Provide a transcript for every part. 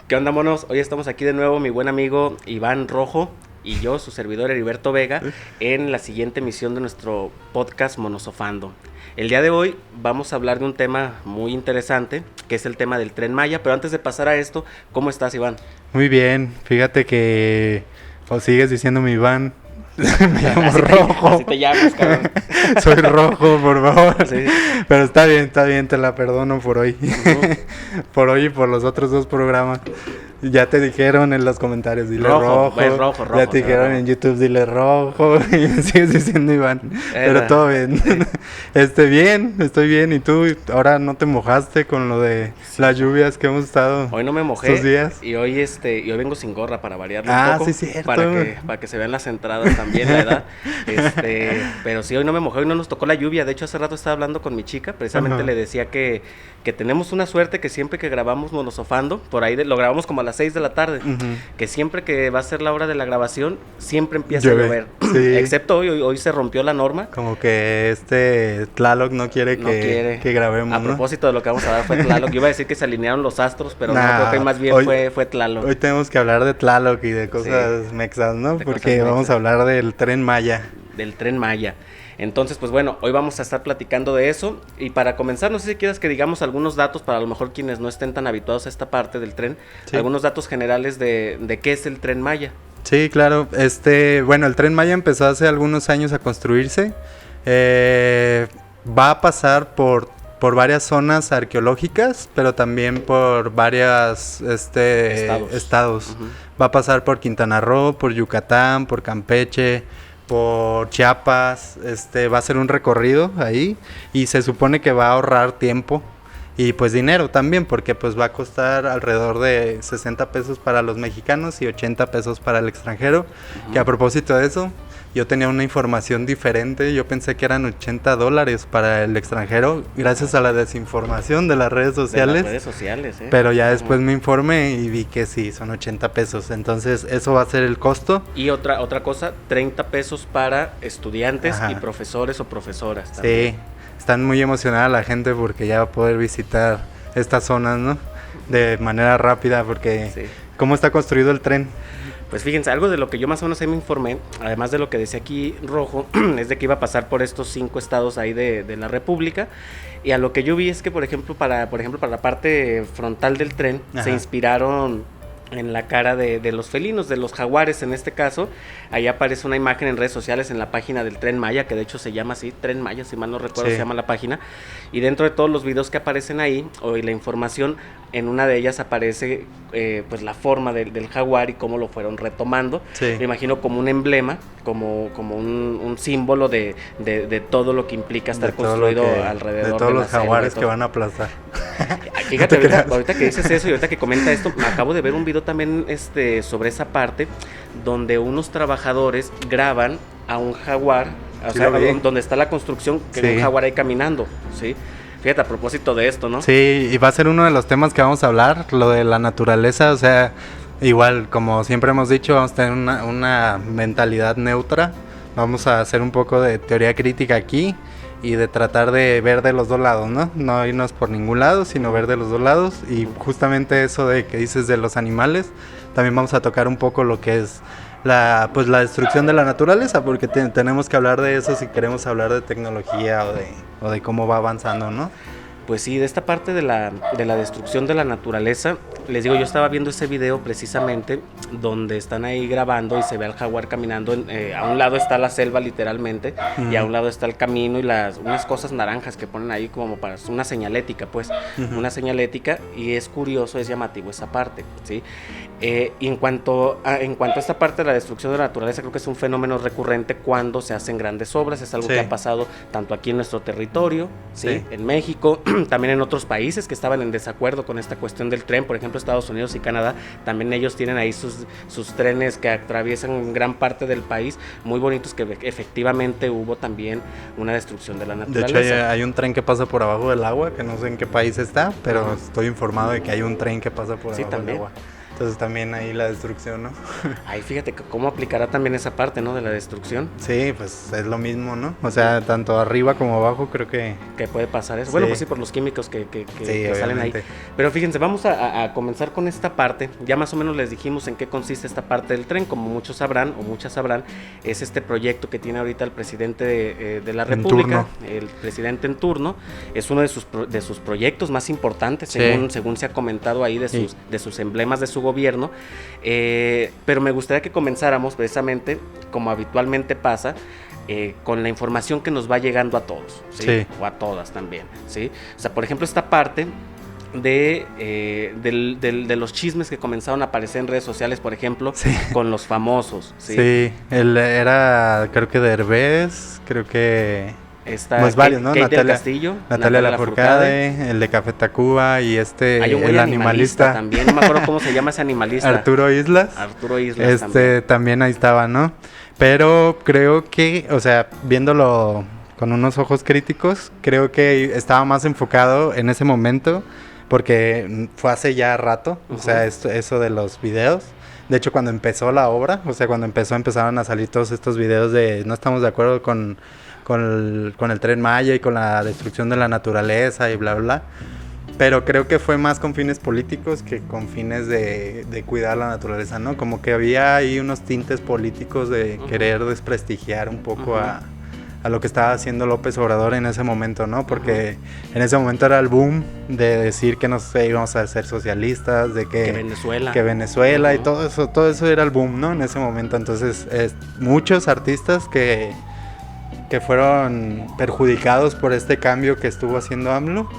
¿Qué onda, monos? Hoy estamos aquí de nuevo, mi buen amigo Iván Rojo y yo, su servidor Heriberto Vega, en la siguiente emisión de nuestro podcast Monosofando. El día de hoy vamos a hablar de un tema muy interesante, que es el tema del Tren Maya, pero antes de pasar a esto, ¿cómo estás, Iván? Muy bien, fíjate que... O sigues diciéndome Iván. Me llamo Rojo. Así te llamas, cabrón. Soy Rojo, por favor. Sí. Pero está bien, te la perdono por hoy. Por hoy y por los otros dos programas. Ya te dijeron en los comentarios, dile Rojo. Pues rojo. Ya te dijeron en YouTube, dile Rojo. Y me sigues diciendo Iván. Pero todo bien. Bien, estoy bien. ¿Y tú? Ahora no te mojaste con lo de las lluvias que hemos estado. Hoy no me mojé. Estos días. Y hoy vengo sin gorra para variarlo un poco. Sí, cierto. Para que se vean las entradas también, la edad. Pero sí, hoy no me mojé, hoy no nos tocó la lluvia. De hecho, hace rato estaba hablando con mi chica. Precisamente le decía que tenemos una suerte que siempre que grabamos Monosofando, por ahí lo grabamos como a las 6 de la tarde, que siempre que va a ser la hora de la grabación, siempre empieza a llover. Sí. Excepto hoy se rompió la norma. Como que Tlaloc no quiere que grabemos, A propósito de lo que vamos a dar fue Tlaloc. Yo iba a decir que se alinearon los astros, pero no, creo que más bien fue Tlaloc. Hoy tenemos que hablar de Tlaloc y de cosas mexas, ¿no? Porque vamos a hablar del Tren Maya. Del Tren Maya. Entonces, pues bueno, hoy vamos a estar platicando de eso. Y para comenzar, no sé si quieras que digamos algunos datos para a lo mejor quienes no estén tan habituados a esta parte del tren. Sí. Algunos datos generales de qué es el Tren Maya. Sí, claro. Bueno, el Tren Maya empezó hace algunos años a construirse. Va a pasar por varias zonas arqueológicas, pero también por varios estados. Va a pasar por Quintana Roo, por Yucatán, por Campeche, por Chiapas. Va a ser un recorrido ahí y se supone que va a ahorrar tiempo y pues dinero también, porque pues va a costar alrededor de 60 pesos para los mexicanos y 80 pesos para el extranjero. Que a propósito de eso, yo tenía una información diferente. Yo pensé que eran $80 para el extranjero, gracias a la desinformación de las redes sociales. Pero ya después me informé y vi que sí, son 80 pesos. Entonces, eso va a ser el costo. Y otra cosa, 30 pesos para estudiantes y profesores o profesoras también. Sí, están muy emocionada la gente porque ya va a poder visitar estas zonas, ¿no? De manera rápida, porque ¿cómo está construido el tren? Pues fíjense, algo de lo que yo más o menos ahí me informé, además de lo que decía aquí Rojo, es de que iba a pasar por estos 5 estados ahí de la República. Y a lo que yo vi es que, por ejemplo, para la parte frontal del tren, se inspiraron en la cara de los felinos, de los jaguares en este caso. Ahí aparece una imagen en redes sociales en la página del Tren Maya, que de hecho se llama así, Tren Maya, si mal no recuerdo, se llama la página. Y dentro de todos los videos que aparecen ahí, o la información, en una de ellas aparece pues la forma del jaguar y cómo lo fueron retomando. Me imagino como un emblema, como un símbolo de todo lo que implica estar construido alrededor de todos los jaguares que van a aplastar. Fíjate, ahorita que dices eso y ahorita que comenta esto, me acabo de ver un video también sobre esa parte donde unos trabajadores graban a un jaguar, donde está la construcción, que un jaguar ahí caminando, ¿sí? Fíjate, a propósito de esto, ¿no? Sí, y va a ser uno de los temas que vamos a hablar, lo de la naturaleza. O sea, igual, como siempre hemos dicho, vamos a tener una mentalidad neutra. Vamos a hacer un poco de teoría crítica aquí y de tratar de ver de los dos lados, ¿no? No irnos por ningún lado, sino ver de los dos lados. Y justamente eso de que dices de los animales, también vamos a tocar un poco lo que es la destrucción de la naturaleza, porque tenemos que hablar de eso si queremos hablar de tecnología o de cómo va avanzando, ¿no? Pues sí, de esta parte de la destrucción de la naturaleza, les digo, yo estaba viendo ese video precisamente donde están ahí grabando y se ve al jaguar caminando, a un lado está la selva literalmente, y a un lado está el camino y unas cosas naranjas que ponen ahí como para una señalética, pues, una señalética, y es curioso, es llamativo esa parte, ¿sí? Y en cuanto a esta parte de la destrucción de la naturaleza, creo que es un fenómeno recurrente cuando se hacen grandes obras. Es algo que ha pasado tanto aquí en nuestro territorio, ¿sí? En México, también en otros países que estaban en desacuerdo con esta cuestión del tren, por ejemplo Estados Unidos y Canadá, también ellos tienen ahí sus trenes que atraviesan gran parte del país, muy bonitos, que efectivamente hubo también una destrucción de la naturaleza. De hecho hay un tren que pasa por abajo del agua, que no sé en qué país está, pero estoy informado de que hay un tren que pasa por abajo del agua. Entonces también ahí la destrucción, ¿no? Ahí fíjate cómo aplicará también esa parte, ¿no? De la destrucción. Sí, pues es lo mismo, ¿no? O sea, tanto arriba como abajo creo que... Que puede pasar eso. Sí. Bueno, pues sí, por los químicos que salen ahí. Pero fíjense, vamos a comenzar con esta parte. Ya más o menos les dijimos en qué consiste esta parte del tren. Como muchos sabrán, o muchas sabrán, es este proyecto que tiene ahorita el presidente de la República. El presidente en turno. Es uno de sus proyectos más importantes, según se ha comentado ahí, de sus emblemas de su gobierno, pero me gustaría que comenzáramos precisamente, como habitualmente pasa, con la información que nos va llegando a todos, ¿sí? O a todas también, ¿sí? O sea, por ejemplo, esta parte de los chismes que comenzaron a aparecer en redes sociales, por ejemplo, con los famosos, ¿sí? Sí, él era, creo que Derbez, creo que... Está pues varios, ¿no? Kate del Castillo, Natalia Lafourcade, el de Café Tacuba y el animalista también, no me acuerdo cómo se llama ese animalista. Arturo Islas también ahí estaba, ¿no? Pero creo que, o sea, viéndolo con unos ojos críticos, creo que estaba más enfocado en ese momento, porque fue hace ya rato, o sea, eso de los videos. De hecho, cuando empezó la obra, o sea, empezaron a salir todos estos videos de no estamos de acuerdo con el Tren Maya y con la destrucción de la naturaleza y bla, bla. Pero creo que fue más con fines políticos que con fines de cuidar la naturaleza, ¿no? Como que había ahí unos tintes políticos de querer desprestigiar un poco a lo que estaba haciendo López Obrador en ese momento, ¿no? Porque en ese momento era el boom de decir que nos íbamos a ser socialistas, de que Venezuela y todo eso era el boom, ¿no? En ese momento. Entonces, muchos artistas que fueron perjudicados por este cambio que estuvo haciendo AMLO,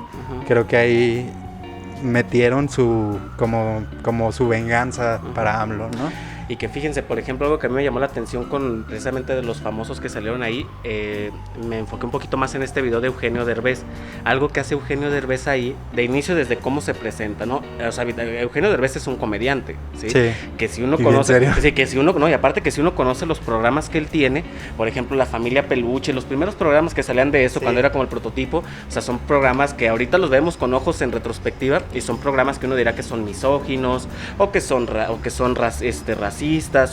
creo que ahí metieron como su venganza para AMLO, ¿no? Y que fíjense, por ejemplo, algo que a mí me llamó la atención precisamente de los famosos que salieron ahí, me enfoqué un poquito más en este video de Eugenio Derbez. Algo que hace Eugenio Derbez ahí, de inicio desde cómo se presenta, ¿no? O sea, Eugenio Derbez es un comediante, ¿sí? Que si uno conoce, y aparte que si uno conoce los programas que él tiene, por ejemplo, La Familia Peluche, los primeros programas que salían de eso, cuando era como el prototipo, o sea, son programas que ahorita los vemos con ojos en retrospectiva, y son programas que uno dirá que son misóginos, o que son racistas,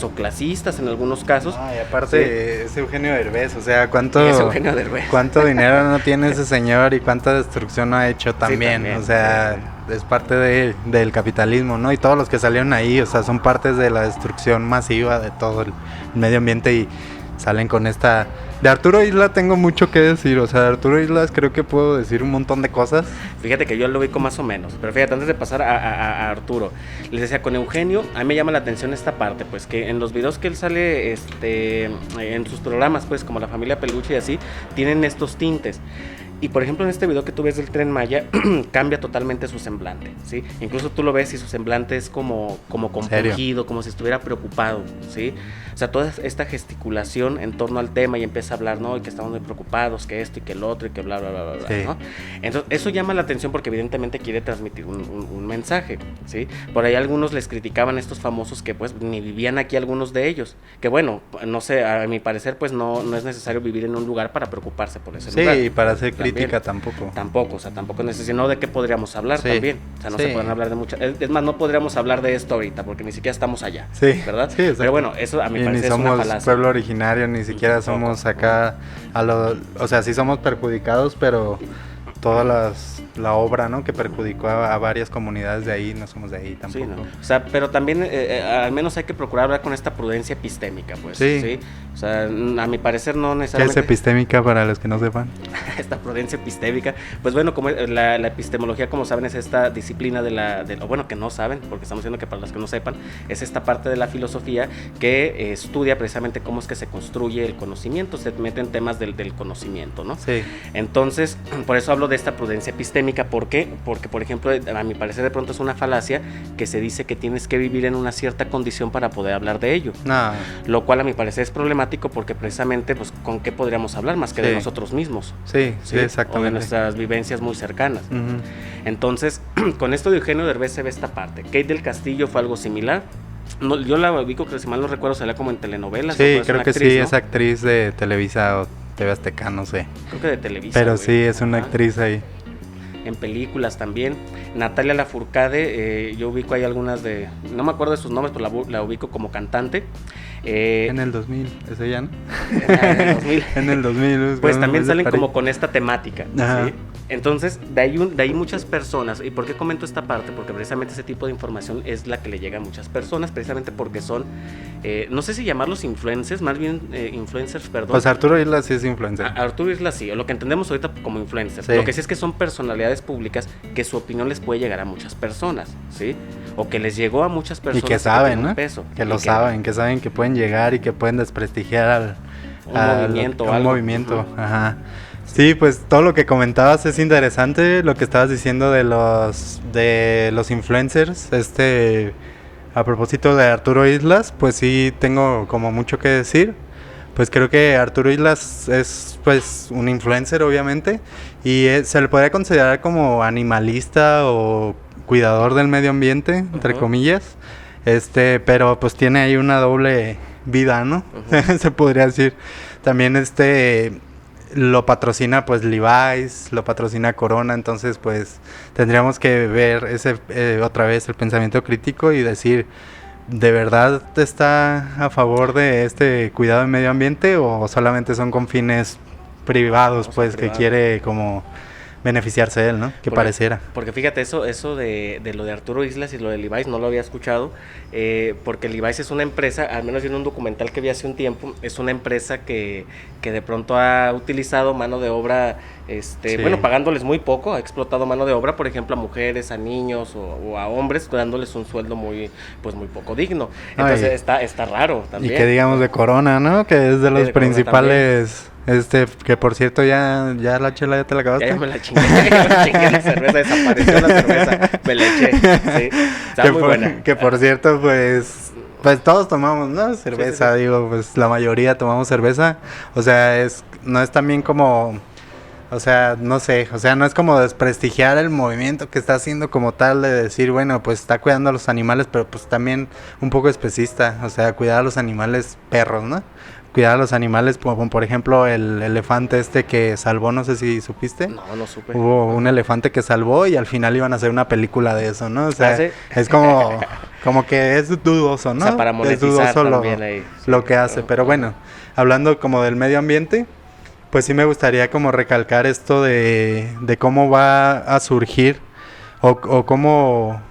o clasistas en algunos casos. Y aparte es Eugenio Derbez, o sea, ¿cuánto dinero no tiene ese señor y cuánta destrucción no ha hecho también? O sea, es parte del capitalismo, ¿no? Y todos los que salieron ahí, o sea, son partes de la destrucción masiva de todo el medio ambiente y salen con esta... De Arturo Islas tengo mucho que decir, o sea, de Arturo Islas creo que puedo decir un montón de cosas. Fíjate que yo lo ubico más o menos, pero fíjate, antes de pasar a Arturo, les decía, con Eugenio, a mí me llama la atención esta parte, pues que en los videos que él sale, en sus programas, pues como La Familia Peluche y así, tienen estos tintes. Y por ejemplo en este video que tú ves del Tren Maya cambia totalmente su semblante, ¿sí? Incluso tú lo ves y su semblante es como compungido, como si estuviera preocupado, ¿sí? O sea, toda esta gesticulación en torno al tema y empieza a hablar, ¿no? Y que estamos muy preocupados, que esto y que el otro y que bla, bla, bla, bla, bla, ¿no? Entonces eso llama la atención porque evidentemente quiere transmitir un mensaje, ¿sí? Por ahí algunos les criticaban a estos famosos que pues ni vivían aquí, algunos de ellos, que bueno, no sé, a mi parecer pues no es necesario vivir en un lugar para preocuparse por ese lugar. Sí, para hacer crítica tampoco. Tampoco, o sea, tampoco es necesario, ¿no? ¿De qué podríamos hablar también? O sea, no se pueden hablar de muchas... Es más, no podríamos hablar de esto ahorita porque ni siquiera estamos allá, ¿verdad? Sí, exacto. Pero bueno, eso a mi parecer es una falacia. Ni somos pueblo originario, ni siquiera somos acá, o sea, sí somos perjudicados, pero toda la obra, ¿no? Que perjudicó a varias comunidades de ahí, no somos de ahí tampoco. Sí, ¿no? O sea, pero también al menos hay que procurar hablar con esta prudencia epistémica, pues. Sí. O sea, a mi parecer no necesariamente... ¿Qué es epistémica para los que no sepan? Esta prudencia epistémica, pues bueno, como la epistemología, como saben, es esta disciplina o bueno, que no saben, porque estamos diciendo que para los que no sepan, es esta parte de la filosofía que estudia precisamente cómo es que se construye el conocimiento, se mete en temas del conocimiento, ¿no? Sí. Entonces, por eso hablo de esta prudencia epistémica. ¿Por qué? Porque, por ejemplo, a mi parecer de pronto es una falacia que se dice que tienes que vivir en una cierta condición para poder hablar de ello. No. Lo cual a mi parecer es problemático porque precisamente, pues, ¿con qué podríamos hablar más que de nosotros mismos? Sí, exactamente. O de nuestras vivencias muy cercanas. Entonces, con esto de Eugenio Derbez se ve esta parte. Kate del Castillo fue algo similar. No, yo la ubico, que si mal no recuerdo, salía como en telenovelas. Sí, creo que actriz, sí, ¿no? Es actriz de Televisa o TV Azteca, no sé. Creo que de Televisa. Pero sí, es una actriz ahí. en películas también. Natalia Lafourcade, yo ubico ahí algunas no me acuerdo de sus nombres, pero la ubico como cantante. En el 2000, ¿es ella, no? En el 2000. En el 2000. Pues también salen como con esta temática, ¿sí? Entonces, de ahí muchas personas. ¿Y por qué comento esta parte? Porque precisamente ese tipo de información es la que le llega a muchas personas, precisamente porque son, no sé si llamarlos influencers, más bien influencers, perdón. Pues Arturo Islas sí es influencer. Arturo Islas sí, o lo que entendemos ahorita como influencers. Sí. Lo que sí es que son personalidades públicas que su opinión les puede llegar a muchas personas, ¿sí? O que les llegó a muchas personas. Y que saben, ¿no? Peso, saben, que saben que pueden llegar y que pueden desprestigiar un movimiento. Ajá. Sí, pues todo lo que comentabas es interesante, lo que estabas diciendo de los influencers, a propósito de Arturo Islas, pues sí tengo como mucho que decir. Pues creo que Arturo Islas es pues un influencer obviamente y se le podría considerar como animalista o cuidador del medio ambiente, entre comillas, pero pues tiene ahí una doble vida, ¿no? Se podría decir. También lo patrocina pues Levi's, lo patrocina Corona, entonces pues tendríamos que ver otra vez el pensamiento crítico y decir, ¿de verdad está a favor de este cuidado del medio ambiente o solamente son con fines privados, pues que quiere como beneficiarse de él, ¿no? Pareciera. Porque fíjate, eso de lo de Arturo Islas y lo de Levi's no lo había escuchado, porque Levi's es una empresa, al menos en un documental que vi hace un tiempo, es una empresa que de pronto ha utilizado mano de obra, sí. Bueno, pagándoles muy poco, ha explotado mano de obra, por ejemplo, a mujeres, a niños o a hombres, dándoles un sueldo muy poco digno. Entonces está raro también. Y que digamos de Corona, ¿no? Que es de los principales... que por cierto ya la chela ya te la acabaste. Ya me la chingué, la cerveza, desapareció la cerveza, me la eché, sí, está muy buena. Que por cierto, pues todos tomamos, ¿no? Cerveza, sí. Digo, pues la mayoría tomamos cerveza, o sea, no es también como, o sea, no sé, o sea, no es como desprestigiar el movimiento que está haciendo como tal de decir, bueno, pues está cuidando a los animales, pero pues también un poco especista, o sea, cuidar a los animales perros, ¿no? Cuidar a los animales, como por ejemplo el elefante que salvó, no sé si supiste. No supe. Hubo un elefante que salvó y al final iban a hacer una película de eso, ¿no? O sea, ¿sí? Es como que es dudoso, ¿no? O sea, para monetizar es dudoso también ahí. Lo que hace, pero bueno, hablando como del medio ambiente, pues sí me gustaría como recalcar esto de cómo va a surgir o cómo...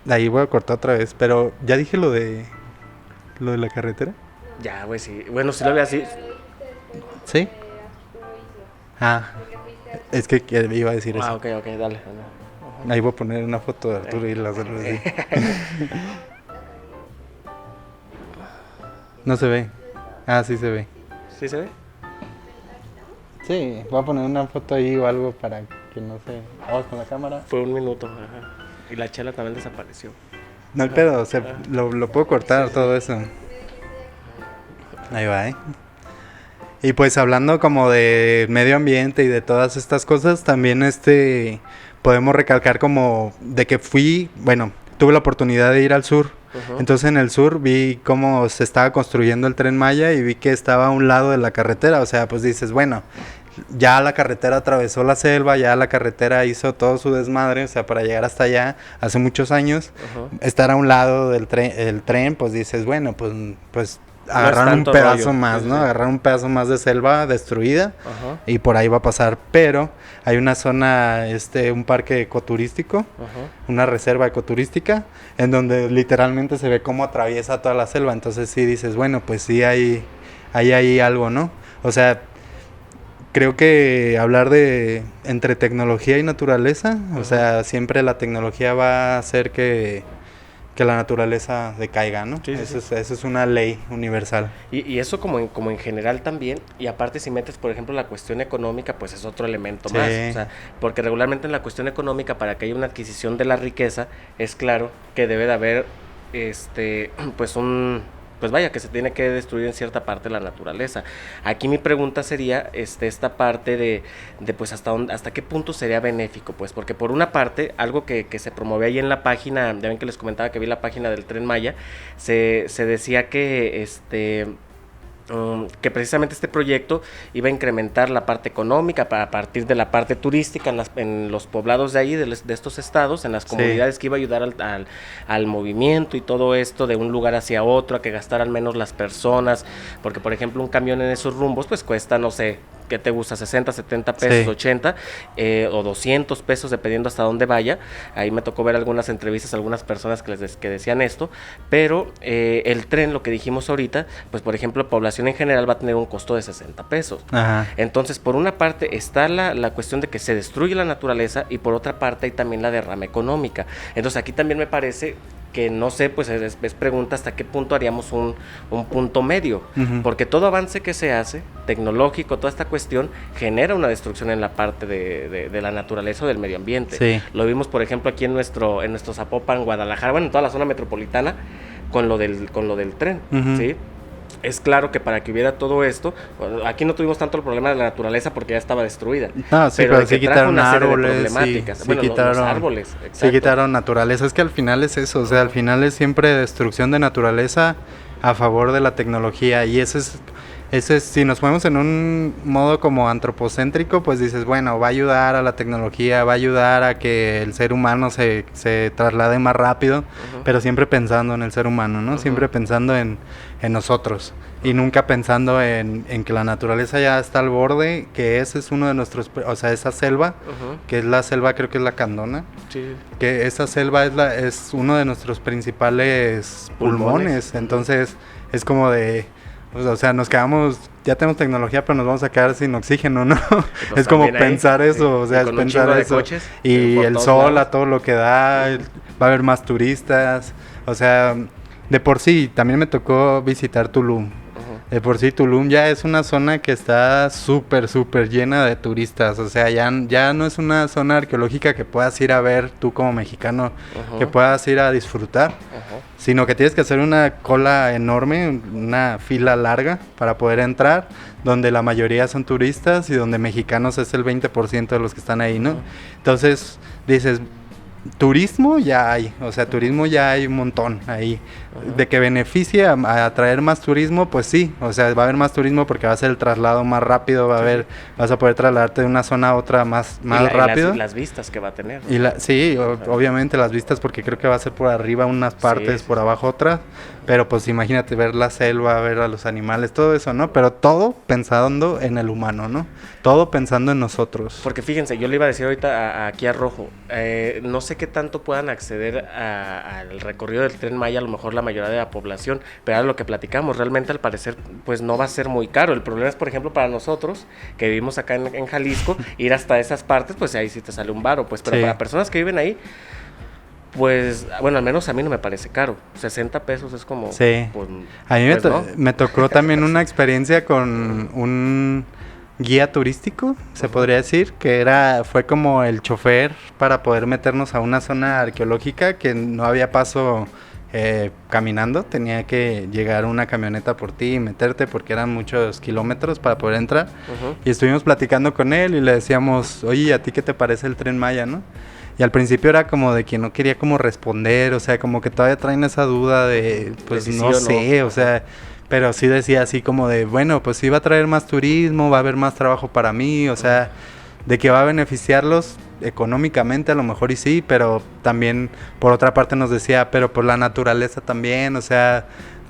Ahí voy a cortar otra vez, pero ya dije lo de la carretera. Ya, güey, sí. Bueno, si lo veo así. ¿Sí? Es que iba a decir eso. Ok, dale. Ahí voy a poner una foto de Arturo y la así. No se ve. Sí se ve. ¿Sí se ve? Sí, voy a poner una foto ahí o algo para que no se... Vamos con la cámara. Fue 1 minuto, ajá. Y la chela también desapareció. No hay pedo, o sea, lo puedo cortar, sí. Todo eso. Ahí va, Y pues hablando como de medio ambiente y de todas estas cosas, también podemos recalcar como de que tuve la oportunidad de ir al sur. Uh-huh. Entonces en el sur vi cómo se estaba construyendo el Tren Maya y vi que estaba a un lado de la carretera, o sea, pues dices, bueno, ya la carretera atravesó la selva, ya la carretera hizo todo su desmadre, o sea, para llegar hasta allá hace muchos años, estar a un lado del tren, pues dices, bueno, pues agarrar un pedazo más, ¿no? Agarrar un pedazo más de selva destruida y por ahí va a pasar, pero hay una zona, un parque ecoturístico, una reserva ecoturística, en donde literalmente se ve cómo atraviesa toda la selva, entonces sí dices, bueno, pues sí hay algo, ¿no? O sea, creo que hablar de entre tecnología y naturaleza, o sea, siempre la tecnología va a hacer que la naturaleza decaiga, ¿no? Sí, eso es una ley universal. Y eso como en general también, y aparte si metes, por ejemplo, la cuestión económica, pues es otro elemento más, o sea, porque regularmente en la cuestión económica, para que haya una adquisición de la riqueza, es claro que debe de haber, que se tiene que destruir en cierta parte la naturaleza. Aquí mi pregunta sería esta parte de pues hasta qué punto sería benéfico, pues, porque por una parte, algo que se promueve ahí en la página, ya ven que les comentaba que vi la página del Tren Maya, se decía que que precisamente este proyecto iba a incrementar la parte económica a partir de la parte turística en los poblados de ahí, de estos estados, en las comunidades, que iba a ayudar al movimiento y todo esto de un lugar hacia otro, a que gastaran menos las personas, porque por ejemplo un camión en esos rumbos pues cuesta, no sé, ¿qué te gusta? 60, 70 pesos, 80 o 200 pesos dependiendo hasta dónde vaya. Ahí me tocó ver algunas entrevistas, algunas personas que decían esto, pero el tren, lo que dijimos ahorita, pues por ejemplo, población en general va a tener un costo de 60 pesos. Ajá. Entonces, por una parte está la cuestión de que se destruye la naturaleza y por otra parte hay también la derrama económica. Entonces, aquí también me parece que no sé, pues es pregunta hasta qué punto haríamos un punto medio, porque todo avance que se hace, tecnológico, toda esta cuestión, genera una destrucción en la parte de la naturaleza o del medio ambiente. Sí. Lo vimos, por ejemplo, aquí en nuestro Zapopan, Guadalajara, bueno, en toda la zona metropolitana, con lo del tren, ¿sí? Es claro que para que hubiera todo esto, aquí no tuvimos tanto el problema de la naturaleza porque ya estaba destruida. Ah, sí, pero sí quitaron árboles, los árboles, exacto. Sí quitaron naturaleza. Es que al final es eso, o sea, al final es siempre destrucción de naturaleza a favor de la tecnología, y ese es, si nos ponemos en un modo como antropocéntrico, pues dices, bueno, va a ayudar a la tecnología, va a ayudar a que el ser humano se traslade más rápido, pero siempre pensando en el ser humano, ¿no? Siempre pensando en nosotros, y nunca pensando en que la naturaleza ya está al borde, que ese es uno de nuestros, o sea, esa selva, que es la selva, creo que es la Candona, que esa selva es uno de nuestros principales pulmones. Entonces es como de, o sea, nos quedamos, ya tenemos tecnología, pero nos vamos a quedar sin oxígeno, ¿no? Pues es como pensar ahí, eso, o sea, es pensar eso. Coches, y el sol lados, a todo lo que da, va a haber más turistas, o sea, de por sí, también me tocó visitar Tulum. De por sí Tulum ya es una zona que está súper llena de turistas, o sea, ya no es una zona arqueológica que puedas ir a ver tú como mexicano, que puedas ir a disfrutar, sino que tienes que hacer una cola enorme, una fila larga para poder entrar, donde la mayoría son turistas y donde mexicanos es el 20% de los que están ahí, ¿no? Entonces dices, turismo ya hay, o sea, turismo ya hay un montón ahí. De que beneficie a atraer más turismo, pues sí, o sea, va a haber más turismo porque va a ser el traslado más rápido, vas a poder trasladarte de una zona a otra más rápido. Y las vistas que va a tener, ¿no? Obviamente las vistas, porque creo que va a ser por arriba unas partes, por abajo otras, pero pues imagínate ver la selva, ver a los animales, todo eso, ¿no? Pero todo pensando en el humano, ¿no? Todo pensando en nosotros. Porque fíjense, yo le iba a decir ahorita aquí a Rojo, no sé qué tanto puedan acceder al recorrido del Tren Maya, a lo mejor la mayoría de la población, pero era lo que platicamos, realmente al parecer pues no va a ser muy caro. El problema es, por ejemplo, para nosotros que vivimos acá en Jalisco, ir hasta esas partes, pues ahí sí te sale un varo, pues, pero para personas que viven ahí, pues, bueno, al menos a mí no me parece caro. 60 pesos es como... Sí, pues, a mí me tocó también una experiencia con un guía turístico, se podría decir, que fue como el chofer para poder meternos a una zona arqueológica que no había paso caminando, tenía que llegar una camioneta por ti y meterte porque eran muchos kilómetros para poder entrar. Y estuvimos platicando con él y le decíamos, oye, ¿a ti qué te parece el Tren Maya, no? Y al principio era como de que no quería como responder, o sea, como que todavía traen esa duda de, pues no sé, o sea, pero sí decía así como de, bueno, pues sí va a traer más turismo, va a haber más trabajo para mí, o sea, de que va a beneficiarlos económicamente a lo mejor y sí, pero también por otra parte nos decía, pero por la naturaleza también, o sea,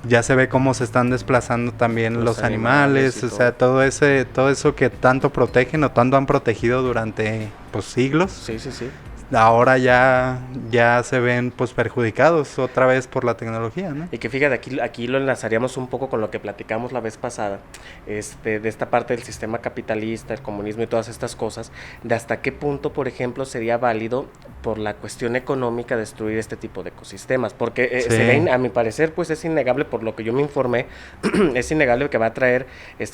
ya se ve cómo se están desplazando también los animales, o sea, todo eso que tanto protegen o tanto han protegido durante pues siglos. Sí. Ahora ya se ven pues perjudicados otra vez por la tecnología, ¿no? Y que fíjate, aquí lo enlazaríamos un poco con lo que platicamos la vez pasada, de esta parte del sistema capitalista, el comunismo y todas estas cosas, de hasta qué punto, por ejemplo, sería válido por la cuestión económica destruir este tipo de ecosistemas, porque a mi parecer, pues es innegable, por lo que yo me informé, es innegable que va a traer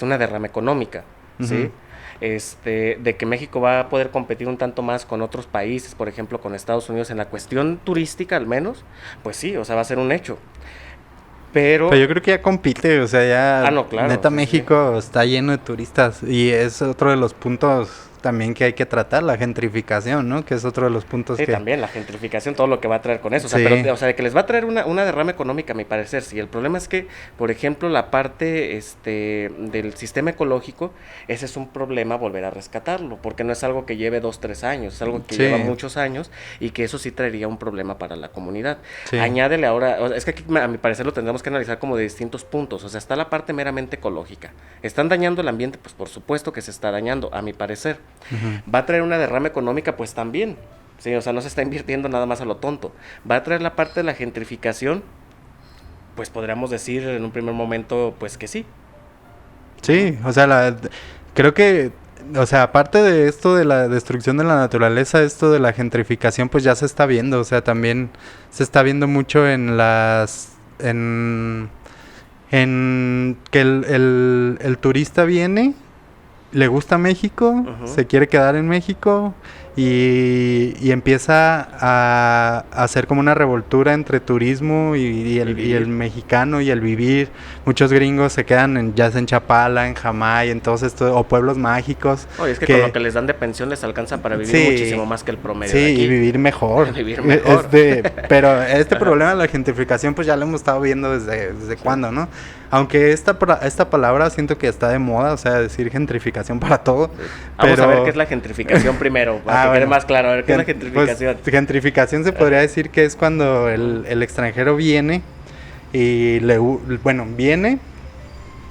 una derrama económica, ¿sí? De que México va a poder competir un tanto más con otros países, por ejemplo con Estados Unidos en la cuestión turística al menos, pues sí, o sea, va a ser un hecho. Pero yo creo que ya compite, o sea, ya no, claro, neta México está lleno de turistas y es otro de los puntos también que hay que tratar, la gentrificación, ¿no? Que es otro de los puntos que... también la gentrificación, todo lo que va a traer con eso. O sea, pero, o sea, de que les va a traer una derrama económica, a mi parecer, sí. El problema es que, por ejemplo, la parte del sistema ecológico, ese es un problema volver a rescatarlo, porque no es algo que lleve 2, 3 años, es algo que lleva muchos años y que eso sí traería un problema para la comunidad. Sí. Añádele ahora, o sea, es que aquí, a mi parecer, lo tendremos que analizar como de distintos puntos. O sea, está la parte meramente ecológica. ¿Están dañando el ambiente? Pues por supuesto que se está dañando, a mi parecer. Uh-huh. ¿Va a traer una derrama económica? Pues también, sí, o sea, no se está invirtiendo nada más a lo tonto. ¿Va a traer la parte de la gentrificación? Pues podríamos decir en un primer momento, pues que sí. Sí, o sea, creo que, o sea, aparte de esto de la destrucción de la naturaleza, esto de la gentrificación, pues ya se está viendo, o sea, también se está viendo mucho en que el turista viene, le gusta México, uh-huh, se quiere quedar en México y empieza a hacer como una revoltura entre turismo y el mexicano y el vivir. Muchos gringos se quedan ya sea en Chapala, en Jamay, en todos estos, o pueblos mágicos. Oye, es que con lo que les dan de pensión les alcanza para vivir muchísimo más que el promedio de aquí. Sí, y vivir mejor. Pero este problema de la gentrificación pues ya lo hemos estado viendo desde cuándo, ¿no? Aunque esta palabra siento que está de moda, o sea, decir gentrificación para todo. Vamos a ver qué es la gentrificación primro, para que quede más claro. A ver qué es la gentrificación. Pues, gentrificación se podría decir que es cuando el extranjero viene y viene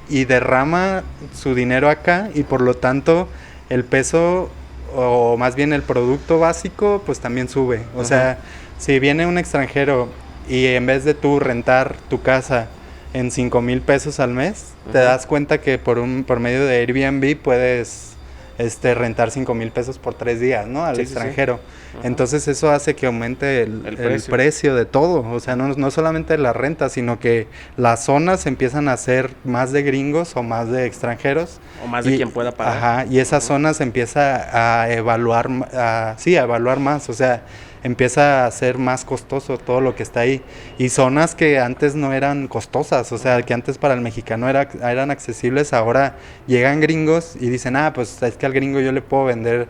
y derrama su dinero acá y por lo tanto el peso o más bien el producto básico pues también sube. O sea, si viene un extranjero y en vez de tú rentar tu casa en 5,000 pesos al mes, te das cuenta que por medio de Airbnb puedes rentar 5,000 pesos por 3 días, ¿no? Al extranjero. Sí. Entonces eso hace que aumente el precio de todo. O sea, no solamente la renta, sino que las zonas empiezan a ser más de gringos o más de extranjeros. O más de quien pueda pagar. Ajá, y esas zonas empieza a evaluar más. O sea, empieza a ser más costoso todo lo que está ahí. Y zonas que antes no eran costosas, o sea, que antes para el mexicano eran accesibles, ahora llegan gringos y dicen, pues es que al gringo yo le puedo vender,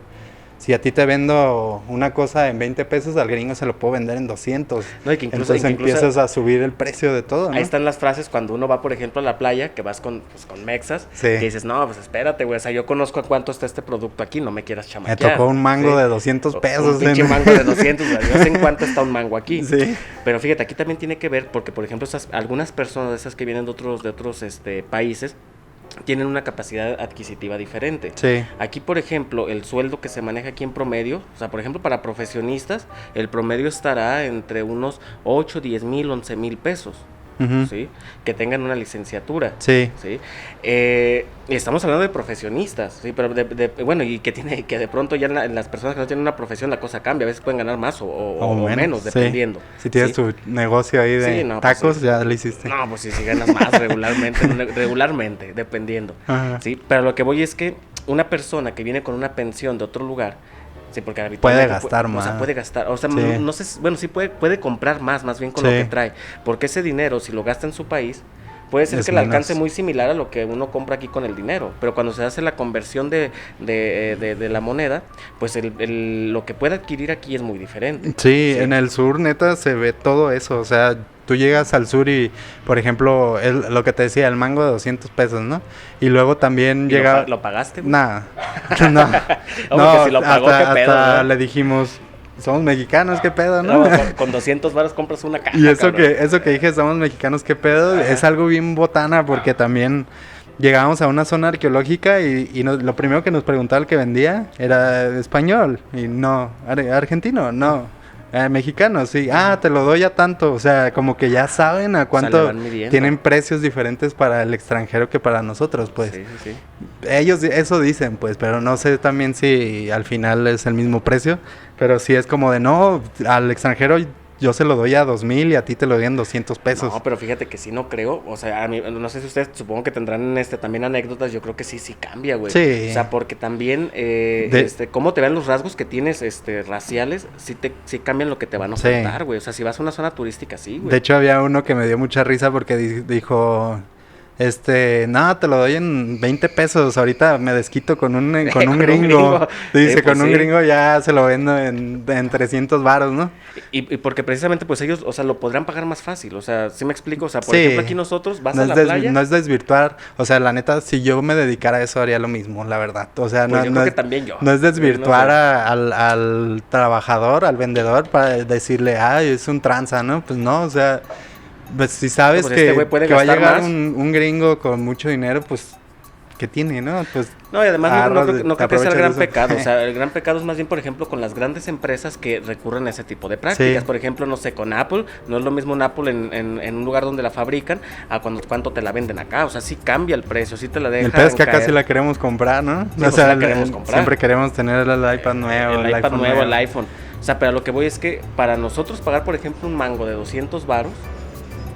si a ti te vendo una cosa en 20 pesos, al gringo se lo puedo vender en 200. No, y que entonces empiezas a subir el precio de todo, ¿no? Ahí están las frases cuando uno va, por ejemplo, a la playa, que vas con mexas, que dices, no, pues espérate, güey, o sea, yo conozco a cuánto está este producto aquí, no me quieras chamaquear. Me tocó un mango de 200 pesos. Un pinche mango de 200, yo sé en cuánto está un mango aquí. Sí. Pero fíjate, aquí también tiene que ver, porque, por ejemplo, algunas personas de esas que vienen de otros países, tienen una capacidad adquisitiva diferente. Sí. Aquí, por ejemplo, el sueldo que se maneja aquí en promedio, o sea, por ejemplo, para profesionistas, el promedio estará entre unos 8, 10 mil, 11 mil pesos. Uh-huh. ¿Sí? Que tengan una licenciatura. Sí. ¿Sí? Y estamos hablando de profesionistas, ¿sí? Pero y que de pronto ya las personas que no tienen una profesión la cosa cambia, a veces pueden ganar más o menos, dependiendo. Si tienes tu negocio ahí de tacos, ya lo hiciste. No, pues si ganas más regularmente, dependiendo. Uh-huh. ¿Sí? Pero lo que voy es que una persona que viene con una pensión de otro lugar, sí, porque puede gastar más. O sea, puede gastar. O sea, no sé, bueno, sí puede comprar más bien con lo que trae. Porque ese dinero, si lo gasta en su país, puede ser que le alcance muy similar a lo que uno compra aquí con el dinero. Pero cuando se hace la conversión de la moneda, pues lo que puede adquirir aquí es muy diferente. Sí, en el sur, neta, se ve todo eso. O sea, tú llegas al sur y, por ejemplo, lo que te decía, el mango de 200 pesos, ¿no? Y luego también llega... ¿Lo pagaste? Nada. No, si lo pagó, qué pedo, hasta le dijimos, somos mexicanos, qué pedo, ¿no? Con 200 varos compras una caja. Y eso que dije, somos mexicanos, qué pedo, es algo bien botana, porque también llegábamos a una zona arqueológica y lo primero que nos preguntaba el que vendía era español, y no, argentino, no. Mexicano, sí. Te lo doy a tanto. O sea, como que ya saben a cuánto tienen precios diferentes para el extranjero que para nosotros, pues. Sí. Ellos eso dicen, pues, pero no sé también si al final es el mismo precio. Pero sí es como de, no, al extranjero yo se lo doy a 2,000 y a ti te lo doy en 200 pesos. No, pero fíjate que sí no creo, o sea, a mí, no sé si ustedes supongo que tendrán también anécdotas, yo creo que sí cambia, güey. Sí. O sea, porque también, cómo te ven los rasgos que tienes, raciales, sí cambian lo que te van a ofertar, güey. O sea, si vas a una zona turística, sí, güey. De hecho, había uno que me dio mucha risa porque dijo... no, te lo doy en 20 pesos. Ahorita me desquito con un gringo. Dice, pues con un gringo ya se lo vendo en 300 varos, ¿no? Y porque precisamente, pues ellos, o sea, lo podrán pagar más fácil. O sea, ¿sí me explico? O sea, por ejemplo, aquí nosotros vas a la playa. No es desvirtuar. O sea, la neta, si yo me dedicara a eso, haría lo mismo, la verdad. O sea, pues yo creo que también yo. No es desvirtuar al trabajador, al vendedor, para decirle, es un tranza, ¿no? Pues no, o sea... Pues si sabes pues que va a llegar un gringo con mucho dinero, pues, ¿qué tiene, no? Pues... No, y además no creo que sea el gran pecado. O sea, el gran pecado es más bien, por ejemplo, con las grandes empresas que recurren a ese tipo de prácticas. Sí. Por ejemplo, no sé, con Apple. No es lo mismo un Apple en un lugar donde la fabrican a cuánto te la venden acá. O sea, sí cambia el precio, sí te la dejan. El peor es que acá sí la queremos comprar, ¿no? Sí, o sea, la queremos comprar. Siempre queremos tener el iPad nuevo. El iPad nuevo, el iPhone. O sea, pero a lo que voy es que para nosotros pagar, por ejemplo, un mango de 200 varos,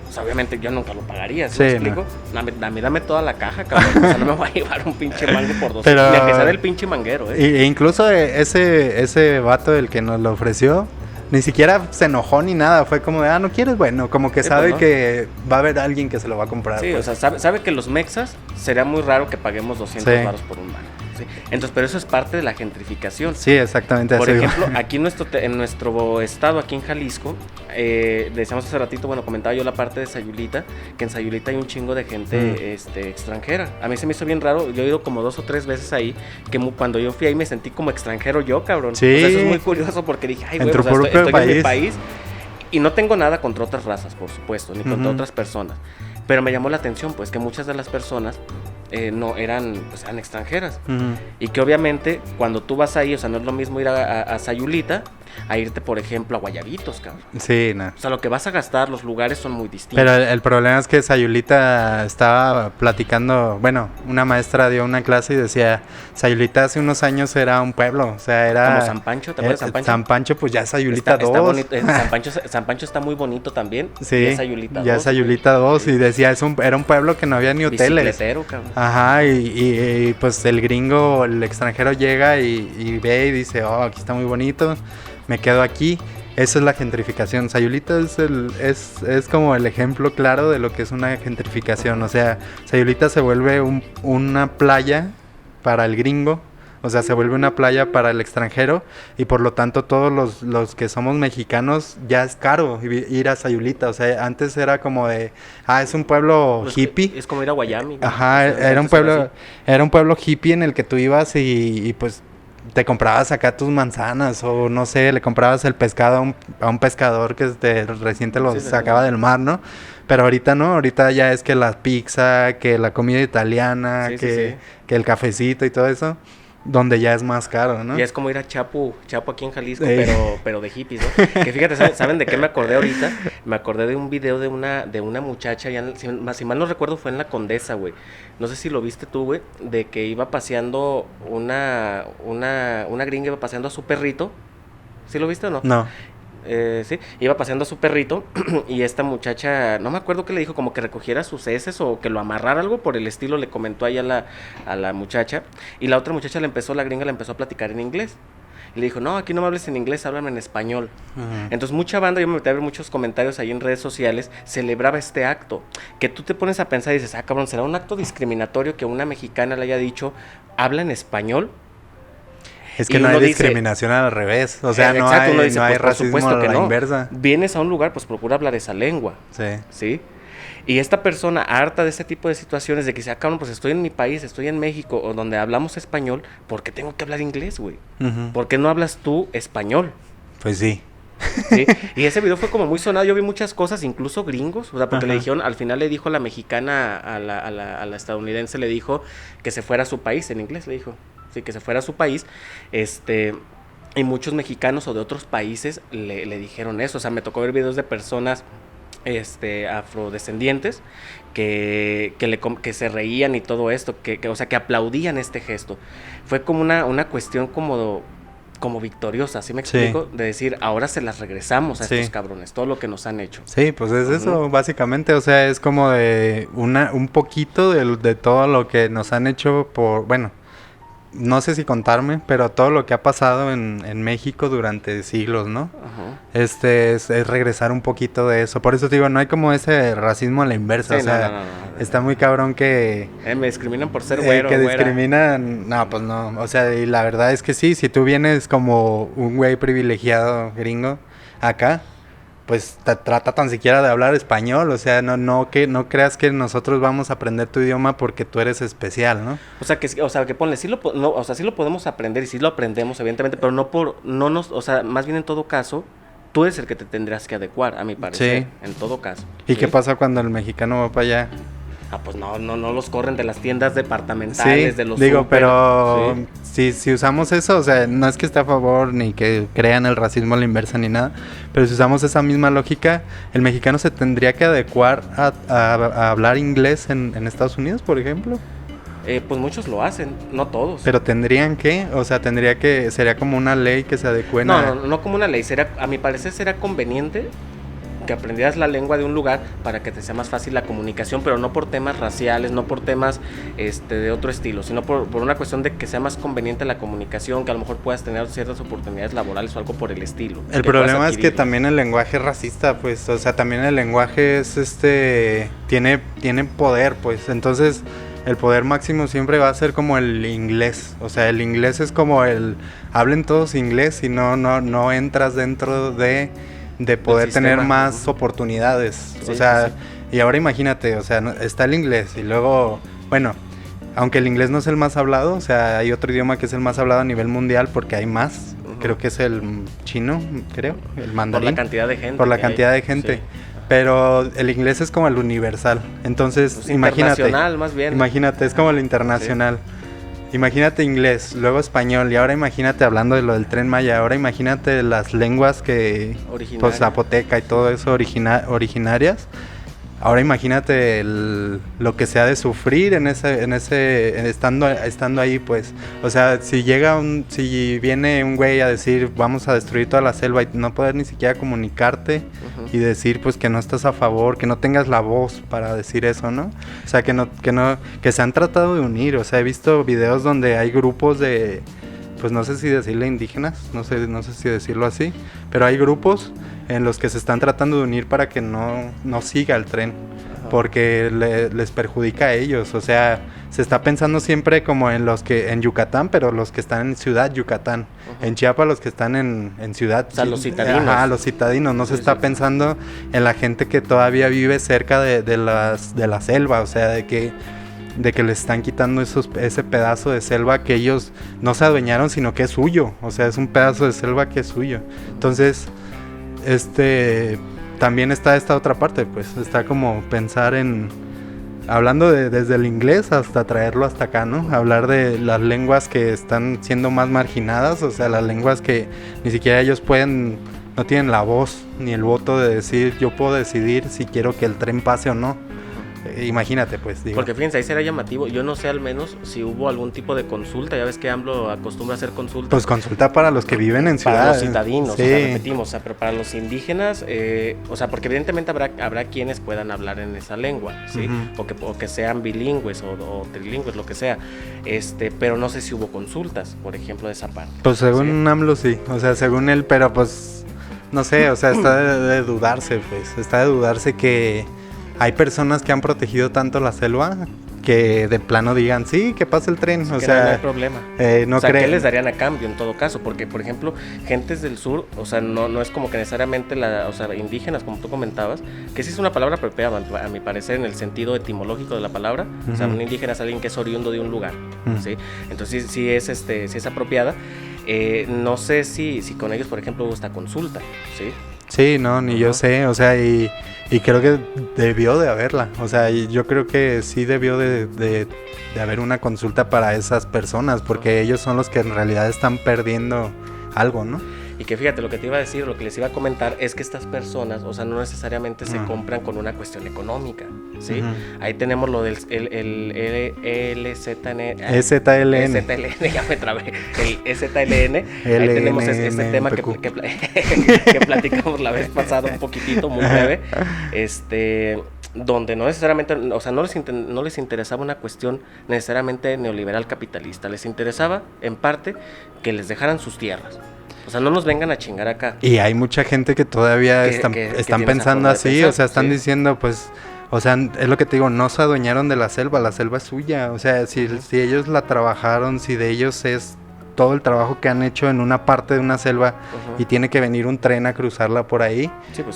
o sea, obviamente yo nunca lo pagaría, ¿sí me explico? No. Dame toda la caja, cabrón. O sea, no me voy a llevar un pinche mango por 200. Ni a que sea del pinche manguero, E incluso ese vato, el que nos lo ofreció, ni siquiera se enojó ni nada. Fue como de, no quieres, bueno, como que sabe que va a haber alguien que se lo va a comprar. Sí, pues. O sea, sabe que los mexas sería muy raro que paguemos 200 varos por un mango. ¿Sí? Entonces, pero eso es parte de la gentrificación. Sí, exactamente. Por ejemplo, aquí en nuestro estado, aquí en Jalisco, decíamos hace ratito, bueno, comentaba yo la parte de Sayulita, que en Sayulita hay un chingo de gente extranjera. A mí se me hizo bien raro, yo he ido como 2 o 3 veces ahí, que cuando yo fui ahí me sentí como extranjero yo, cabrón. Sí. O sea, eso es muy curioso porque dije, ay, güey, o sea, estoy en mi país. Y no tengo nada contra otras razas, por supuesto, ni contra otras personas. Pero me llamó la atención, pues, que muchas de las personas no eran extranjeras. Y que obviamente cuando tú vas ahí, o sea, no es lo mismo ir a Sayulita a irte, por ejemplo, a Guayabitos, cabrón. Sí, no. O sea, lo que vas a gastar, los lugares son muy distintos. Pero el problema es que Sayulita estaba platicando, bueno, una maestra dio una clase y decía, Sayulita hace unos años era un pueblo, o sea, era... Como San Pancho, ¿te acuerdas de San Pancho? San Pancho, pues ya es Sayulita 2. Está bonito, San Pancho está muy bonito también. Sí, ya es Sayulita 2. Ya es Sayulita 2, sí. Y decía, era un pueblo que no había ni hoteles. Bicicletero, cabrón. Ajá, y pues el gringo, el extranjero llega y ve y dice, aquí está muy bonito, me quedo aquí. Eso es la gentrificación. Sayulita es como el ejemplo claro de lo que es una gentrificación. O sea, Sayulita se vuelve una playa para el gringo. O sea, se vuelve una playa para el extranjero. Y por lo tanto, todos los que somos mexicanos, ya es caro ir a Sayulita. O sea, antes era como de, es un pueblo hippie. Es como ir a Guayami. Ajá, era un pueblo hippie en el que tú ibas y pues te comprabas acá tus manzanas o no sé, le comprabas el pescado a un pescador que reciente lo sacaba del mar, ¿no? Pero ahorita no, ahorita ya es que la pizza, que la comida italiana, que el cafecito y todo eso, donde ya es más caro, ¿no? Ya es como ir a Chapo aquí en Jalisco, pero de hippies, ¿no? Que fíjate, ¿saben de qué me acordé ahorita? Me acordé de un video de una muchacha, si mal no recuerdo fue en La Condesa, güey. No sé si lo viste tú, güey, de que iba paseando una gringa iba paseando a su perrito. ¿Sí lo viste o no? No. Sí, iba paseando a su perrito y esta muchacha, no me acuerdo qué le dijo, como que recogiera sus heces o que lo amarrara, algo por el estilo, le comentó ahí a la muchacha. Y la otra muchacha la gringa le empezó a platicar en inglés. Y le dijo, no, aquí no me hables en inglés, háblame en español. Entonces mucha banda, yo me metí a ver muchos comentarios ahí en redes sociales, celebraba este acto. Que tú te pones a pensar y dices, cabrón, ¿será un acto discriminatorio que una mexicana le haya dicho, habla en español? Es que no hay discriminación al revés. O sea, no hay racismo a la inversa. Vienes a un lugar, pues procura hablar esa lengua. Sí. Y esta persona, harta de este tipo de situaciones, de que dice, cabrón, pues estoy en mi país, estoy en México, o donde hablamos español, ¿por qué tengo que hablar inglés, güey? ¿Por qué no hablas tú español? Pues sí. Sí, y ese video fue como muy sonado. Yo vi muchas cosas, incluso gringos, o sea, porque le dijeron, al final le dijo la mexicana a la estadounidense, le dijo que se fuera a su país, en inglés le dijo. Sí, que se fuera a su país, y muchos mexicanos o de otros países le dijeron eso. O sea, me tocó ver videos de personas afrodescendientes que se reían y todo esto, o sea, que aplaudían este gesto. Fue como una cuestión como como victoriosa, ¿sí me explico? De decir, ahora se las regresamos a estos cabrones, todo lo que nos han hecho. Sí, pues es eso, básicamente, o sea, es como de un poquito de todo lo que nos han hecho bueno, no sé si contarme, pero todo lo que ha pasado en México durante siglos, ¿no? Es regresar un poquito de eso. Por eso te digo, no hay como ese racismo a la inversa, o sea, no. Está muy cabrón que... me discriminan por ser güero, que discriminan, no, pues no, o sea, y la verdad es que sí, si tú vienes como un güey privilegiado gringo acá, pues te trata tan siquiera de hablar español, o sea, no creas que nosotros vamos a aprender tu idioma porque tú eres especial, ¿no? O sea, que ponle, sí lo podemos aprender y sí lo aprendemos, evidentemente, pero o sea, más bien en todo caso, tú eres el que te tendrás que adecuar, a mi parecer, en todo caso. ¿Y qué pasa cuando el mexicano va para allá? Pues no los corren de las tiendas departamentales, de los digo, super, pero si usamos eso, o sea, no es que esté a favor ni que crean el racismo a la inversa ni nada, pero si usamos esa misma lógica, el mexicano se tendría que adecuar a hablar inglés en Estados Unidos, por ejemplo. Pues muchos lo hacen, no todos. Pero tendrían que, o sea, sería como una ley que se adecue. No como una ley, a mi parecer será conveniente que aprendieras la lengua de un lugar para que te sea más fácil la comunicación, pero no por temas raciales, no por temas de otro estilo, sino por una cuestión de que sea más conveniente la comunicación, que a lo mejor puedas tener ciertas oportunidades laborales o algo por el estilo. El problema es que también el lenguaje es racista, pues, o sea, también el lenguaje es tiene poder, pues, entonces el poder máximo siempre va a ser como el inglés, o sea, el inglés es como hablen todos inglés y no entras dentro de poder tener más oportunidades, o sea, y ahora imagínate, o sea, está el inglés y luego, bueno, aunque el inglés no es el más hablado, o sea, hay otro idioma que es el más hablado a nivel mundial porque hay más, creo que es el chino, el mandarín. Por la cantidad de gente. Por la cantidad de gente. Sí. Pero el inglés es como el universal, entonces pues imagínate. Internacional, más bien. Imagínate, es como el internacional. Sí. Imagínate inglés, luego español, y ahora imagínate hablando de lo del Tren Maya, ahora imagínate las lenguas que, pues zapoteca y todo eso originarias. Ahora imagínate lo que se ha de sufrir estando ahí, pues. O sea, si viene un güey a decir vamos a destruir toda la selva y no poder ni siquiera comunicarte y decir pues que no estás a favor, que no tengas la voz para decir eso, ¿no? O sea, que se han tratado de unir. O sea, he visto videos donde hay grupos de, pues no sé si decirle indígenas, no sé si decirlo así, pero hay grupos en los que se están tratando de unir para que no siga el tren, porque les perjudica a ellos. O sea, se está pensando siempre como en Yucatán, pero los que están en Ciudad Yucatán, en Chiapas los que están en Ciudad, o sea, los citadinos. Los citadinos, no se está pensando en la gente que todavía vive cerca de la selva, o sea, de que les están quitando ese pedazo de selva que ellos no se adueñaron, sino que es suyo. O sea, es un pedazo de selva que es suyo. Entonces, también está esta otra parte, pues está como pensar hablando desde el inglés hasta traerlo hasta acá, ¿no? Hablar de las lenguas que están siendo más marginadas, o sea, las lenguas que ni siquiera ellos no tienen la voz ni el voto de decir yo puedo decidir si quiero que el tren pase o no. Imagínate, pues, digo. Porque fíjense, ahí será llamativo. Yo no sé al menos si hubo algún tipo de consulta. Ya ves que AMLO acostumbra a hacer consultas. Pues consulta para los que viven en ciudades. Para los citadinos, sí. O sea, repetimos. O sea, pero para los indígenas, o sea, porque evidentemente habrá quienes puedan hablar en esa lengua, ¿sí? O que sean bilingües o trilingües, lo que sea. Pero no sé si hubo consultas, por ejemplo, de esa parte. Pues según AMLO sí. O sea, según él, pero pues, no sé, o sea, está de dudarse, pues. Está de dudarse que hay personas que han protegido tanto la selva que de plano digan, sí, que pase el tren. Sí, o sea, no hay problema. No o sea, creen. ¿qué les darían a cambio en todo caso? Porque, por ejemplo, gentes del sur, o sea, no es como que necesariamente indígenas, como tú comentabas, que sí es una palabra apropiada, a mi parecer, en el sentido etimológico de la palabra. O sea, un indígena es alguien que es oriundo de un lugar, ¿sí? Entonces, sí es apropiada. No sé si con ellos, por ejemplo, hubo esta consulta, ¿sí? Sí, no, ni yo sé, o sea, y creo que debió de haberla, o sea, y yo creo que sí debió de haber una consulta para esas personas, porque ellos son los que en realidad están perdiendo algo, ¿no? Y que fíjate, lo que te iba a decir, lo que les iba a comentar es que estas personas, o sea, no necesariamente se compran con una cuestión económica, ¿sí? Ahí tenemos lo del EZLN, ya me trabé, el EZLN, ahí tenemos este tema que platicamos la vez pasada un poquitito, muy breve, donde no necesariamente, o sea, no les interesaba una cuestión necesariamente neoliberal capitalista, les interesaba en parte que les dejaran sus tierras. O sea, no nos vengan a chingar acá. Y hay mucha gente que todavía están pensando así, o sea, están diciendo, pues, o sea, es lo que te digo, no se adueñaron de la selva es suya. O sea, si ellos la trabajaron, si de ellos es todo el trabajo que han hecho en una parte de una selva y tiene que venir un tren a cruzarla por ahí,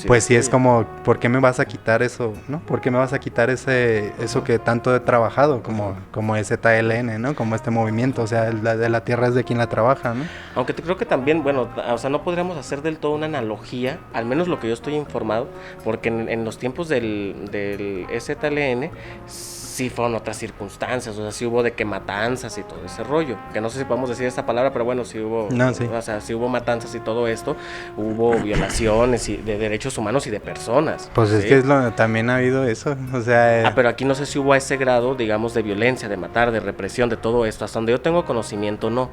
pues sí es como, ¿por qué me vas a quitar eso, no? ¿Por qué me vas a quitar eso que tanto he trabajado, como EZLN, ¿no? Como este movimiento, o sea, de la tierra es de quien la trabaja, ¿no? Aunque creo que también, bueno, o sea, no podríamos hacer del todo una analogía, al menos lo que yo estoy informado, porque en los tiempos del EZLN sí fueron otras circunstancias, o sea, sí hubo de que matanzas y todo ese rollo, que no sé si podemos decir esta palabra, pero bueno, sí hubo, o sea, sí hubo matanzas y todo esto, hubo violaciones de derechos humanos y de personas. Pues ¿sí? Es que también ha habido eso, o sea... pero aquí no sé si hubo a ese grado, digamos, de violencia, de matar, de represión, de todo esto, hasta donde yo tengo conocimiento, no.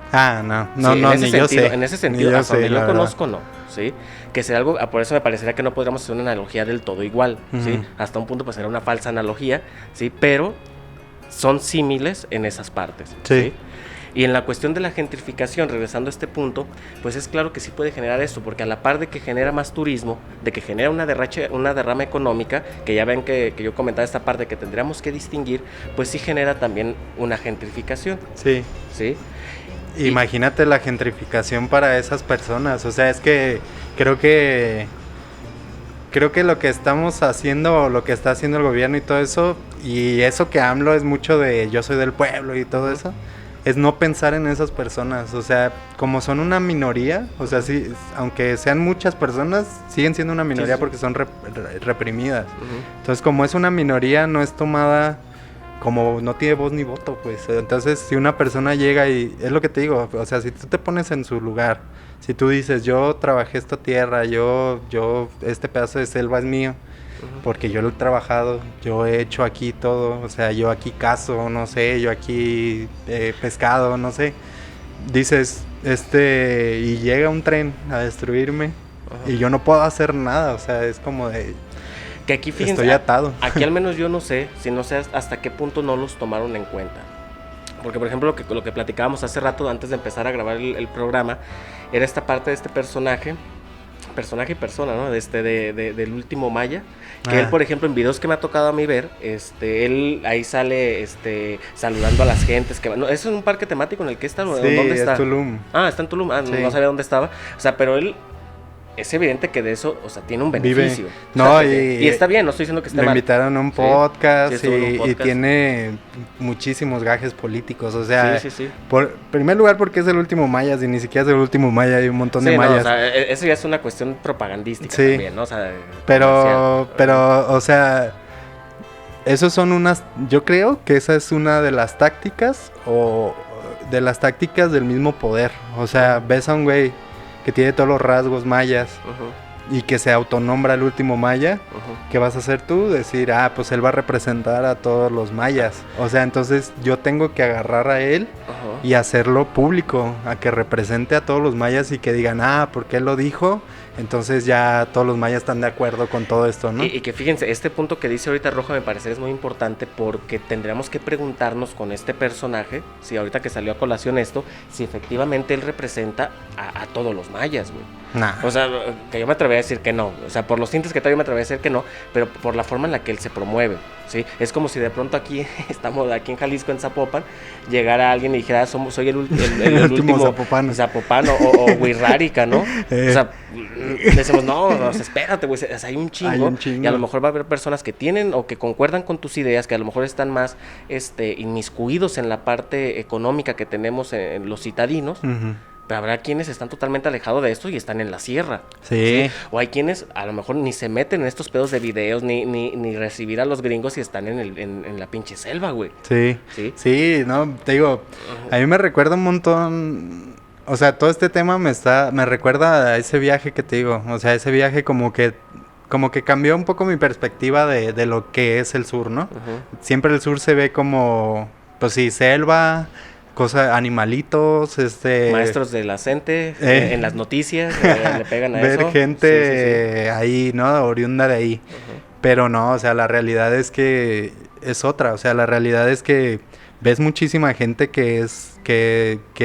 Ni yo sé. En ese sentido, hasta donde yo conozco, no, ¿sí? Que sea algo, por eso me parecería que no podríamos hacer una analogía del todo igual, ¿sí? Hasta un punto pues era una falsa analogía, ¿sí? Pero son símiles en esas partes, ¿sí? Y en la cuestión de la gentrificación, regresando a este punto, pues es claro que sí puede generar esto, porque a la par de que genera más turismo, de que genera una derrama económica, que ya ven que yo comentaba esta parte que tendríamos que distinguir, pues sí genera también una gentrificación. Sí. ¿Sí? Imagínate la gentrificación para esas personas, o sea, es que creo que lo que estamos haciendo, lo que está haciendo el gobierno y todo eso, y eso que AMLO es mucho de yo soy del pueblo y todo eso, es no pensar en esas personas, o sea, como son una minoría, o sea, sí, aunque sean muchas personas, siguen siendo una minoría porque son reprimidas. Entonces, como es una minoría, no es tomada, como no tiene voz ni voto, pues. Entonces, si una persona llega y, es lo que te digo, o sea, si tú te pones en su lugar, si tú dices, yo trabajé esta tierra, este pedazo de selva es mío, porque yo lo he trabajado, yo he hecho aquí todo, o sea, yo aquí cazo, no sé, yo aquí he pescado, no sé. Dices, y llega un tren a destruirme y yo no puedo hacer nada, o sea, es como de... Que aquí, fíjense, estoy atado. Aquí al menos yo no sé, si no sé hasta qué punto no los tomaron en cuenta. Porque, por ejemplo, lo que platicábamos hace rato antes de empezar a grabar el programa, era esta parte de este personaje y persona, ¿no? Del último Maya, que él, por ejemplo, en videos que me ha tocado a mí ver, él ahí sale saludando a las gentes que van. No, ¿eso es un parque temático en el que está? Sí, ¿dónde está? Es Tulum. Está en Tulum. Sí. No sabía dónde estaba. O sea, pero él es evidente que de eso, o sea, tiene un beneficio. Y está bien, no estoy diciendo que esté mal. Lo invitaron a un podcast, y tiene muchísimos gajes políticos, o sea, sí. Por primer lugar porque es el último Maya, si ni siquiera es el último Maya, hay un montón de Mayas. O sea, eso ya es una cuestión propagandística también, ¿no? O sea, pero, o sea, esos son yo creo que esa es una de las tácticas del mismo poder, o sea, ves a un güey que tiene todos los rasgos mayas y que se autonombra el último maya, ¿qué vas a hacer tú? Decir, pues él va a representar a todos los mayas. O sea, entonces yo tengo que agarrar a él y hacerlo público, a que represente a todos los mayas y que digan, porque él lo dijo, entonces ya todos los mayas están de acuerdo con todo esto, ¿no? Y que fíjense, este punto que dice ahorita Roja me parece es muy importante, porque tendríamos que preguntarnos con este personaje, si ahorita que salió a colación esto, si efectivamente él representa a todos los mayas, güey. Nah. O sea, que yo me atrevería a decir que no, o sea, por los tintes que trae yo me atrevería a decir que no, pero por la forma en la que él se promueve, ¿sí? Es como si de pronto aquí, estamos aquí en Jalisco, en Zapopan, llegara alguien y dijera, soy el último zapopano o Huirrárica, ¿no? O sea, decimos, no, espérate, güey, o sea, hay un chingo, y a lo mejor va a haber personas que tienen o que concuerdan con tus ideas, que a lo mejor están más inmiscuidos en la parte económica que tenemos en los citadinos. Pero habrá quienes están totalmente alejados de esto y están en la sierra. Sí. O hay quienes a lo mejor ni se meten en estos pedos de videos, ni recibir a los gringos y están en la pinche selva, güey. Sí, no, te digo, a mí me recuerda un montón, o sea, todo este tema me recuerda a ese viaje que te digo. O sea, ese viaje como que cambió un poco mi perspectiva de lo que es el sur, ¿no? Siempre el sur se ve como, pues sí, selva, animalitos, maestros de la gente, en las noticias, le pegan a ver eso. Gente ahí, ¿no? Oriunda de ahí. Pero no, o sea, la realidad es que es otra. O sea, la realidad es que ves muchísima gente que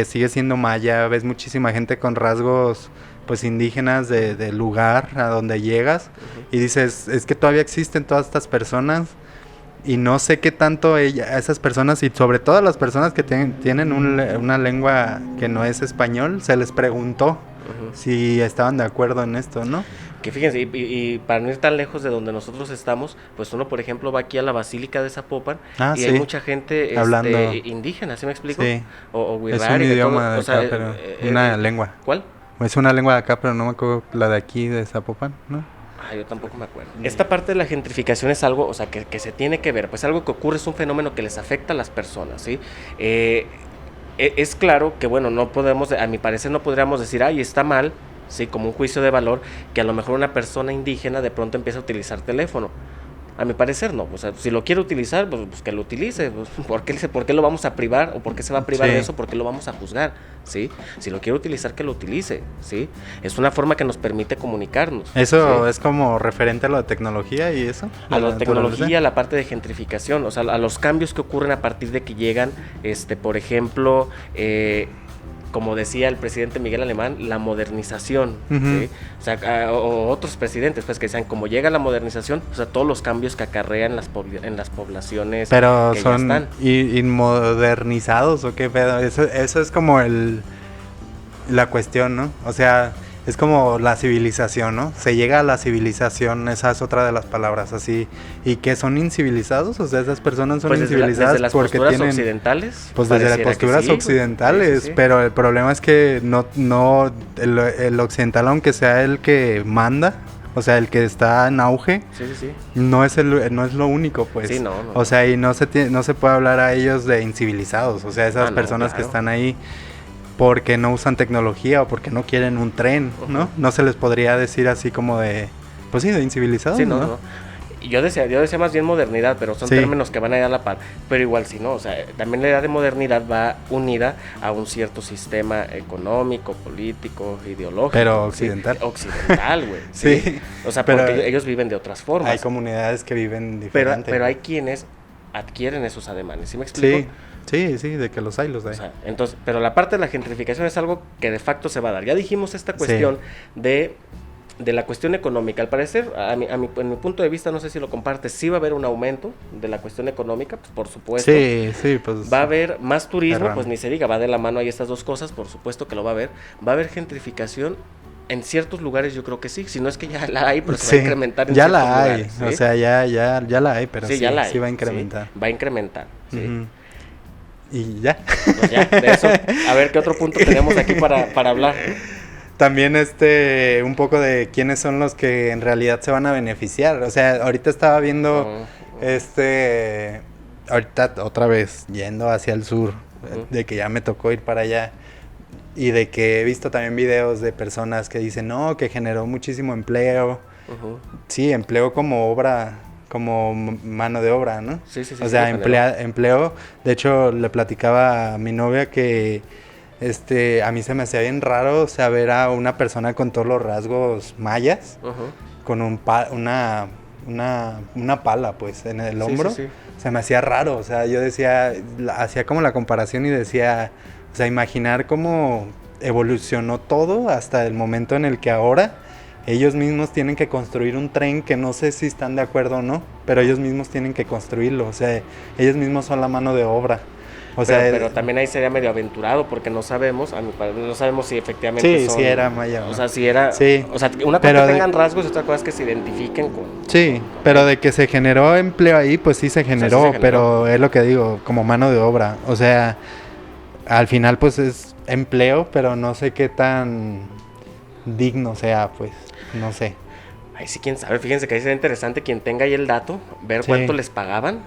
sigue siendo maya, ves muchísima gente con rasgos pues indígenas del lugar a donde llegas y dices, es que todavía existen todas estas personas y no sé qué tanto esas personas y sobre todo a las personas que tienen una lengua que no es español, se les preguntó si estaban de acuerdo en esto, ¿no? Que fíjense, y para no ir tan lejos de donde nosotros estamos, pues uno, por ejemplo, va aquí a la Basílica de Zapopan y sí. hay mucha gente hablando indígena, ¿sí me explico? Sí. O es un idioma todo, de acá, pero una lengua. ¿Cuál? Es una lengua de acá, pero no me acuerdo la de aquí, de Zapopan, ¿no? Yo tampoco me acuerdo. Esta parte de la gentrificación es algo, o sea, que se tiene que ver, pues algo que ocurre, es un fenómeno que les afecta a las personas, ¿sí? Es claro que, bueno, no podemos, a mi parecer no podríamos decir, ay, está mal, sí, como un juicio de valor, que a lo mejor una persona indígena de pronto empieza a utilizar teléfono. A mi parecer no, o sea, si lo quiere utilizar, pues que lo utilice, pues, ¿por qué lo vamos a privar? ¿O por qué se va a privar de eso? ¿Por qué lo vamos a juzgar? ¿Sí? Si lo quiere utilizar, que lo utilice, ¿sí? Es una forma que nos permite comunicarnos. Eso ¿sí? Es como referente a la tecnología y eso. A la tecnología, a la parte de gentrificación, o sea, a los cambios que ocurren a partir de que llegan, por ejemplo, como decía el presidente Miguel Alemán, la modernización, ¿sí? O sea, o otros presidentes, pues, que decían, como llega la modernización, o sea, todos los cambios que acarrean en las poblaciones. Pero que son ya están. inmodernizados o qué pedo. Eso es como la cuestión, ¿no? O sea, es como la civilización, ¿no? Se llega a la civilización, esa es otra de las palabras, así. ¿Y que son incivilizados? O sea, esas personas son incivilizadas desde las porque posturas tienen... occidentales. Pues desde las posturas occidentales, sí. Pero el problema es que el occidental, aunque sea el que manda, o sea, el que está en auge, no es lo único, pues. Sí, no. O sea, y no se puede hablar a ellos de incivilizados, o sea, esas personas que están ahí porque no usan tecnología o porque no quieren un tren, ¿no? No se les podría decir así como de, pues sí, de incivilizados, sí, no. Yo decía más bien modernidad, pero son términos que van a ir a la par, pero igual sí, ¿no? O sea, también la idea de modernidad va unida a un cierto sistema económico, político, ideológico. Pero occidental. ¿sí? Occidental, güey. ¿sí? O sea, porque ellos viven de otras formas. Hay comunidades que viven diferente. Pero hay quienes adquieren esos ademanes, ¿sí me explico? Sí, de que los hay. O sea, entonces, pero la parte de la gentrificación es algo que de facto se va a dar. Ya dijimos esta cuestión de la cuestión económica. Al parecer, en mi punto de vista, no sé si lo compartes, sí va a haber un aumento de la cuestión económica, pues por supuesto. Sí, pues. Va a haber más turismo, pues ni se diga, va de la mano ahí estas dos cosas, por supuesto que lo va a haber. Va a haber gentrificación. En ciertos lugares yo creo que sí, si no es que ya la hay, pero se va a incrementar en ciertos lugares. ¿sí? O sea, ya la hay, pero ya la hay, sí va a incrementar. Va a incrementar, sí. Y ya. Pues ya, de eso, a ver qué otro punto tenemos aquí para hablar. También un poco de quiénes son los que en realidad se van a beneficiar. O sea, ahorita estaba viendo ahorita otra vez yendo hacia el sur, de que ya me tocó ir para allá. Y de que he visto también videos de personas que dicen, no, que generó muchísimo empleo. Sí, empleo como obra, como mano de obra, ¿no? Sí. O sea, empleo. De hecho, le platicaba a mi novia que a mí se me hacía bien raro, o sea, ver a una persona con todos los rasgos mayas, con una pala, pues, en el hombro. Se me hacía raro, o sea, yo hacía como la comparación y decía... O sea, imaginar cómo evolucionó todo hasta el momento en el que ahora ellos mismos tienen que construir un tren que no sé si están de acuerdo o no, pero ellos mismos tienen que construirlo. O sea, ellos mismos son la mano de obra. Pero también ahí sería medio aventurado porque no sabemos, a mi parecer, no sabemos si efectivamente sí era maya. ¿No? O sea, si era... Sí. O sea, una cosa que tengan rasgos y otra cosa es que se identifiquen con... Sí, pero de que se generó empleo ahí, pues sí se generó, pero es lo que digo, como mano de obra. O sea... Al final pues es empleo, pero no sé qué tan digno sea, pues, no sé. Ay, sí, quién sabe, fíjense que ahí sería interesante quien tenga ahí el dato, ver cuánto les pagaban.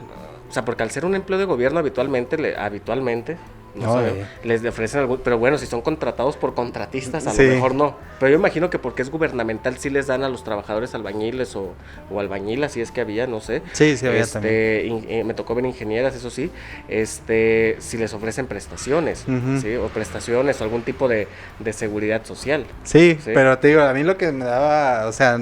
O sea, porque al ser un empleo de gobierno habitualmente, No sabemos. Les ofrecen algo, pero bueno, si son contratados por contratistas, a lo mejor no. Pero yo imagino que porque es gubernamental sí les dan a los trabajadores albañiles o albañilas, si es que había, no sé. Sí, había también. Me tocó ver ingenieras, eso sí. Si les ofrecen prestaciones, ¿sí? O prestaciones o algún tipo de seguridad social. Sí, pero te digo, a mí lo que me daba, o sea,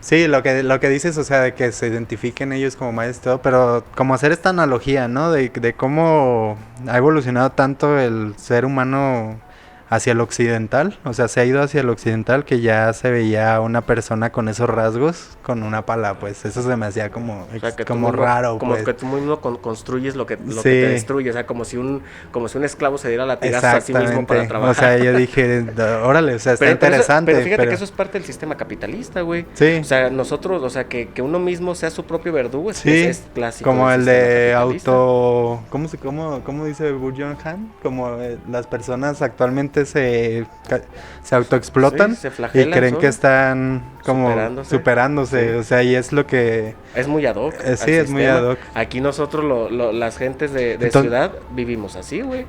sí, lo que dices, o sea, de que se identifiquen ellos como maestros, pero como hacer esta analogía, ¿no? De cómo ha evolucionado tanto el ser humano hacia el occidental, o sea, se ha ido hacia el occidental que ya se veía una persona con esos rasgos con una pala, pues eso se me hacía como, o sea, como raro, como pues. que tú mismo construyes lo que te destruye, o sea, como si un esclavo se diera latigazos a sí mismo para trabajar. O sea, yo dije, órale, o sea, está interesante. Pero fíjate que eso es parte del sistema capitalista, güey. Sí. O sea, nosotros, o sea, que uno mismo sea su propio verdugo es clásico. Como el de ¿cómo dice Burjon Han? Como las personas actualmente se autoexplotan, se flagelan, y creen que están como superándose. O sea, y es lo que... Es muy ad hoc. Sí, es muy ad hoc. Aquí nosotros, las gentes de ciudad, vivimos así, güey.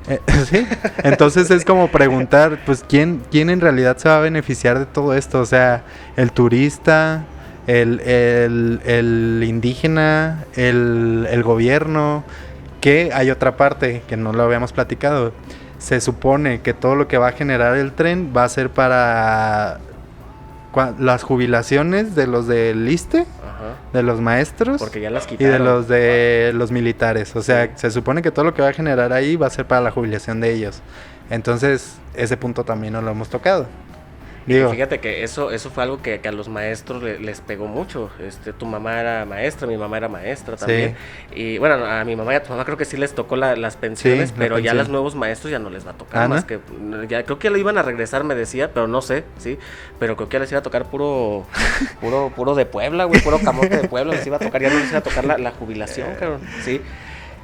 Sí, entonces es como preguntar, pues, ¿quién en realidad se va a beneficiar de todo esto? O sea, el turista, el indígena, el gobierno, que hay otra parte que no lo habíamos platicado. Se supone que todo lo que va a generar el tren va a ser para las jubilaciones de los del ISSSTE, de los maestros, porque ya las quitaron, y de los militares. O sea, se supone que todo lo que va a generar ahí va a ser para la jubilación de ellos. Entonces, ese punto también no lo hemos tocado. Digo, fíjate que eso fue algo que a los maestros les pegó mucho. Tu mamá era maestra, mi mamá era maestra también. Sí. Y bueno, a mi mamá y a tu mamá creo que sí les tocó las pensiones, pero ya a los nuevos maestros ya no les va a tocar más que... Ya creo que le iban a regresar, me decía, pero no sé, sí. Pero creo que les iba a tocar puro de Puebla, güey, puro camote de Puebla. Les iba a tocar, ya no les iba a tocar la jubilación, cabrón, sí.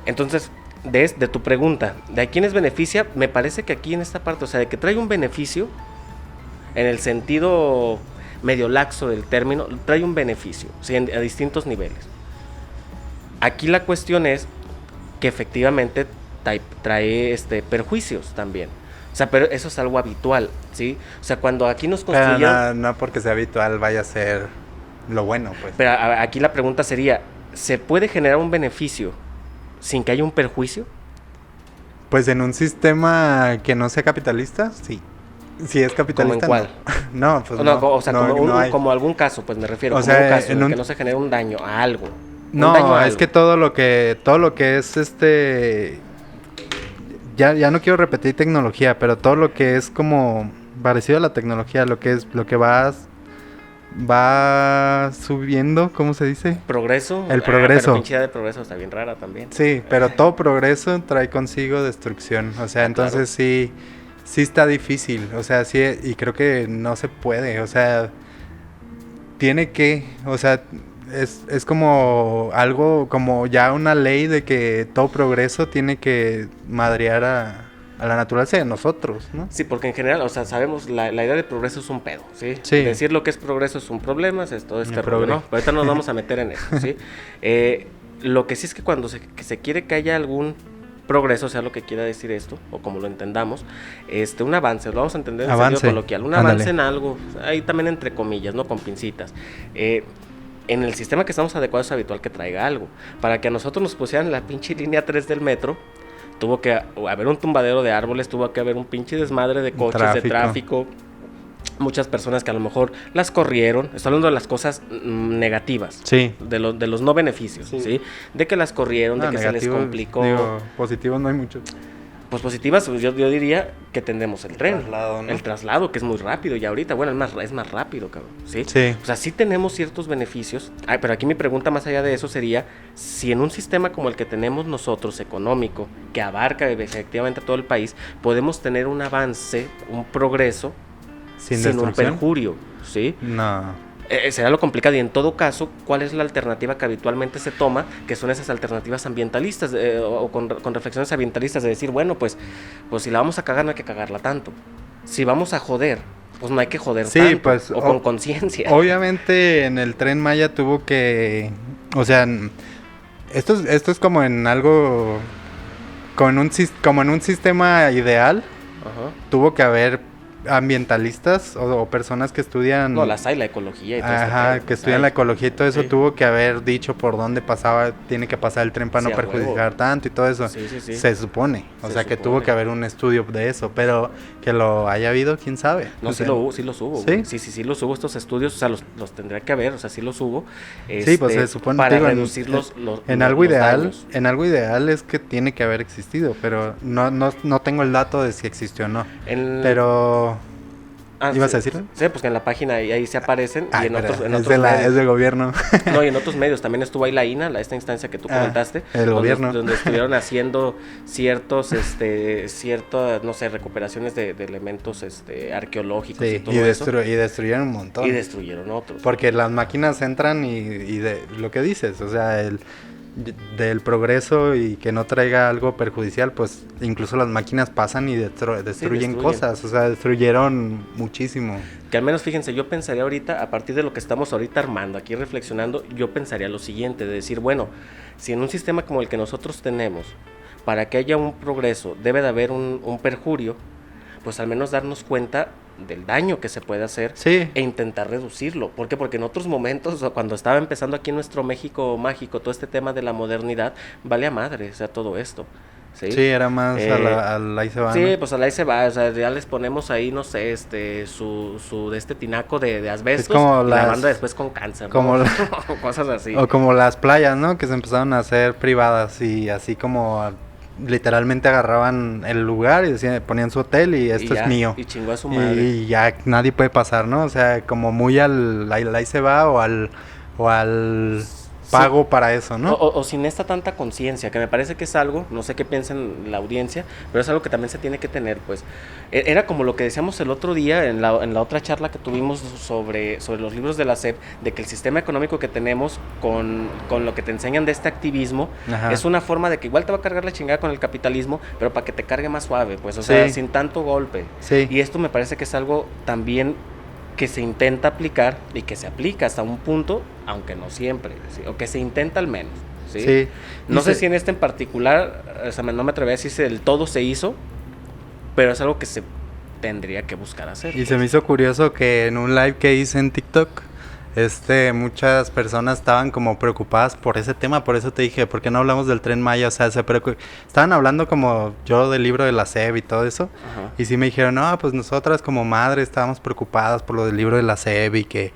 Entonces, de tu pregunta, ¿de a quiénes beneficia? Me parece que aquí en esta parte, o sea, de que trae un beneficio... En el sentido medio laxo del término, trae un beneficio, ¿sí? A distintos niveles. Aquí la cuestión es que efectivamente trae perjuicios también. O sea, pero eso es algo habitual, ¿sí? O sea, cuando aquí nos construyeron... No porque sea habitual vaya a ser lo bueno, pues. Pero aquí la pregunta sería, ¿se puede generar un beneficio sin que haya un perjuicio? Pues en un sistema que no sea capitalista, sí. Si es capitalista, ¿cómo en cuál? No, pues no. O sea, como algún caso, pues me refiero. O sea, como un caso en que no se genere un daño a algo. No, es que todo lo que es ya no quiero repetir tecnología, pero todo lo que es como parecido a la tecnología, lo que va subiendo, ¿cómo se dice? Progreso. El progreso. Pero pinche idea de progreso está bien rara también. Sí, pero todo progreso trae consigo destrucción. O sea, entonces claro. Sí está difícil, o sea, sí, y creo que no se puede, o sea, o sea, es como algo, como ya una ley de que todo progreso tiene que madrear a la naturaleza de nosotros, ¿no? Sí, porque en general, o sea, sabemos, la idea de progreso es un pedo, ¿sí? Sí. Decir lo que es progreso es un problema, es todo este rollo, ¿no? Pero ahorita nos vamos a meter en eso, ¿sí? Lo que sí es que cuando se quiere que haya algún progreso, sea lo que quiera decir esto, o como lo entendamos, un avance, lo vamos a entender en sentido coloquial, un avance en algo, ahí también entre comillas, no con pincitas. En el sistema que estamos adecuados es habitual que traiga algo. Para que a nosotros nos pusieran la pinche línea 3 del metro, tuvo que haber un tumbadero de árboles, tuvo que haber un pinche desmadre de coches, de tráfico. Muchas personas que a lo mejor las corrieron, estoy hablando de las cosas negativas, sí, de los no beneficios, ¿sí? De que las corrieron, de que se les complicó. Digo, positivos no hay muchos. Pues positivas, pues yo diría que tendremos el tren, traslado, ¿no? El traslado, que es muy rápido, y ahorita, bueno, es más rápido, cabrón, ¿sí? Sí. O sea, sí tenemos ciertos beneficios, pero aquí mi pregunta más allá de eso sería, si en un sistema como el que tenemos nosotros, económico, que abarca efectivamente a todo el país, podemos tener un avance, un progreso, sin un perjurio, ¿sí? No. Será lo complicado, y en todo caso, ¿cuál es la alternativa que habitualmente se toma? Que son esas alternativas ambientalistas, o con reflexiones ambientalistas, de decir, bueno, pues si la vamos a cagar, no hay que cagarla tanto. Si vamos a joder, pues no hay que joder tanto, pues, o con conciencia. Obviamente en el Tren Maya tuvo que, o sea, esto es como en algo como en un sistema ideal, tuvo que haber ambientalistas o personas que estudian... No, las hay, la ecología y todo eso. Ajá, que estudian la ecología y todo eso, tuvo que haber dicho por dónde tiene que pasar el tren para no perjudicar tanto y todo eso. Se supone, o sea que tuvo que haber un estudio de eso, pero que lo haya habido, quién sabe. No, sí los hubo. Sí los hubo estos estudios, o sea, los tendría que haber, o sea, sí los hubo. Sí, pues se supone para reducir los algo ideal, daños. En algo ideal es que tiene que haber existido, pero no tengo el dato de si existió o no. Pero ¿ibas a decirlo? Sí, pues que en la página ahí se aparecen. Y en otros medios. Es del gobierno. No, y en otros medios. También estuvo ahí la INA, esta instancia que tú comentaste. El gobierno. Donde estuvieron haciendo ciertas, no sé, recuperaciones de elementos arqueológicos y todo eso. Y destruyeron un montón. Y destruyeron otros. Porque las máquinas entran y de lo que dices, o sea, del progreso y que no traiga algo perjudicial, pues incluso las máquinas pasan y destruyen cosas, o sea, destruyeron muchísimo. Que al menos, fíjense, yo pensaría ahorita, a partir de lo que estamos ahorita armando, aquí reflexionando, yo pensaría lo siguiente, de decir, bueno, si en un sistema como el que nosotros tenemos, para que haya un progreso, debe de haber un perjurio, pues al menos darnos cuenta del daño que se puede hacer e intentar reducirlo. ¿Por qué? Porque en otros momentos, cuando estaba empezando aquí en nuestro México mágico, todo este tema de la modernidad, vale a madre, o sea, todo esto. Sí, era más al ahí se va. Sí, ¿no? Pues al ahí se va, o sea, ya les ponemos ahí, no sé, su de este tinaco de asbestos, y la banda después con cáncer, como ¿no? Cosas así. O como las playas, ¿no? Que se empezaron a hacer privadas y así como... literalmente agarraban el lugar y decían, ponían su hotel y esto es mío. Y chingó a su madre. Y ya nadie puede pasar, ¿no? O sea, como muy ahí se va o al pago para eso, ¿no? O sin esta tanta conciencia, que me parece que es algo, no sé qué piensan la audiencia, pero es algo que también se tiene que tener, pues. Era como lo que decíamos el otro día en la otra charla que tuvimos sobre los libros de la SEP, de que el sistema económico que tenemos con lo que te enseñan de este activismo, es una forma de que igual te va a cargar la chingada con el capitalismo, pero para que te cargue más suave, pues, o sea, sin tanto golpe. Y esto me parece que es algo también que se intenta aplicar y que se aplica hasta un punto, aunque no siempre, ¿sí? O que se intenta al menos, ¿sí? No sé si en este en particular, o sea, no me atrevería a decir si del todo se hizo, pero es algo que se tendría que buscar hacer. Y se me hizo curioso que en un live que hice en TikTok, muchas personas estaban como preocupadas por ese tema, por eso te dije, ¿por qué no hablamos del Tren Maya? O sea, estaban hablando como yo del libro de la SEP y todo eso, y sí me dijeron, no, pues nosotras como madres estábamos preocupadas por lo del libro de la SEP y que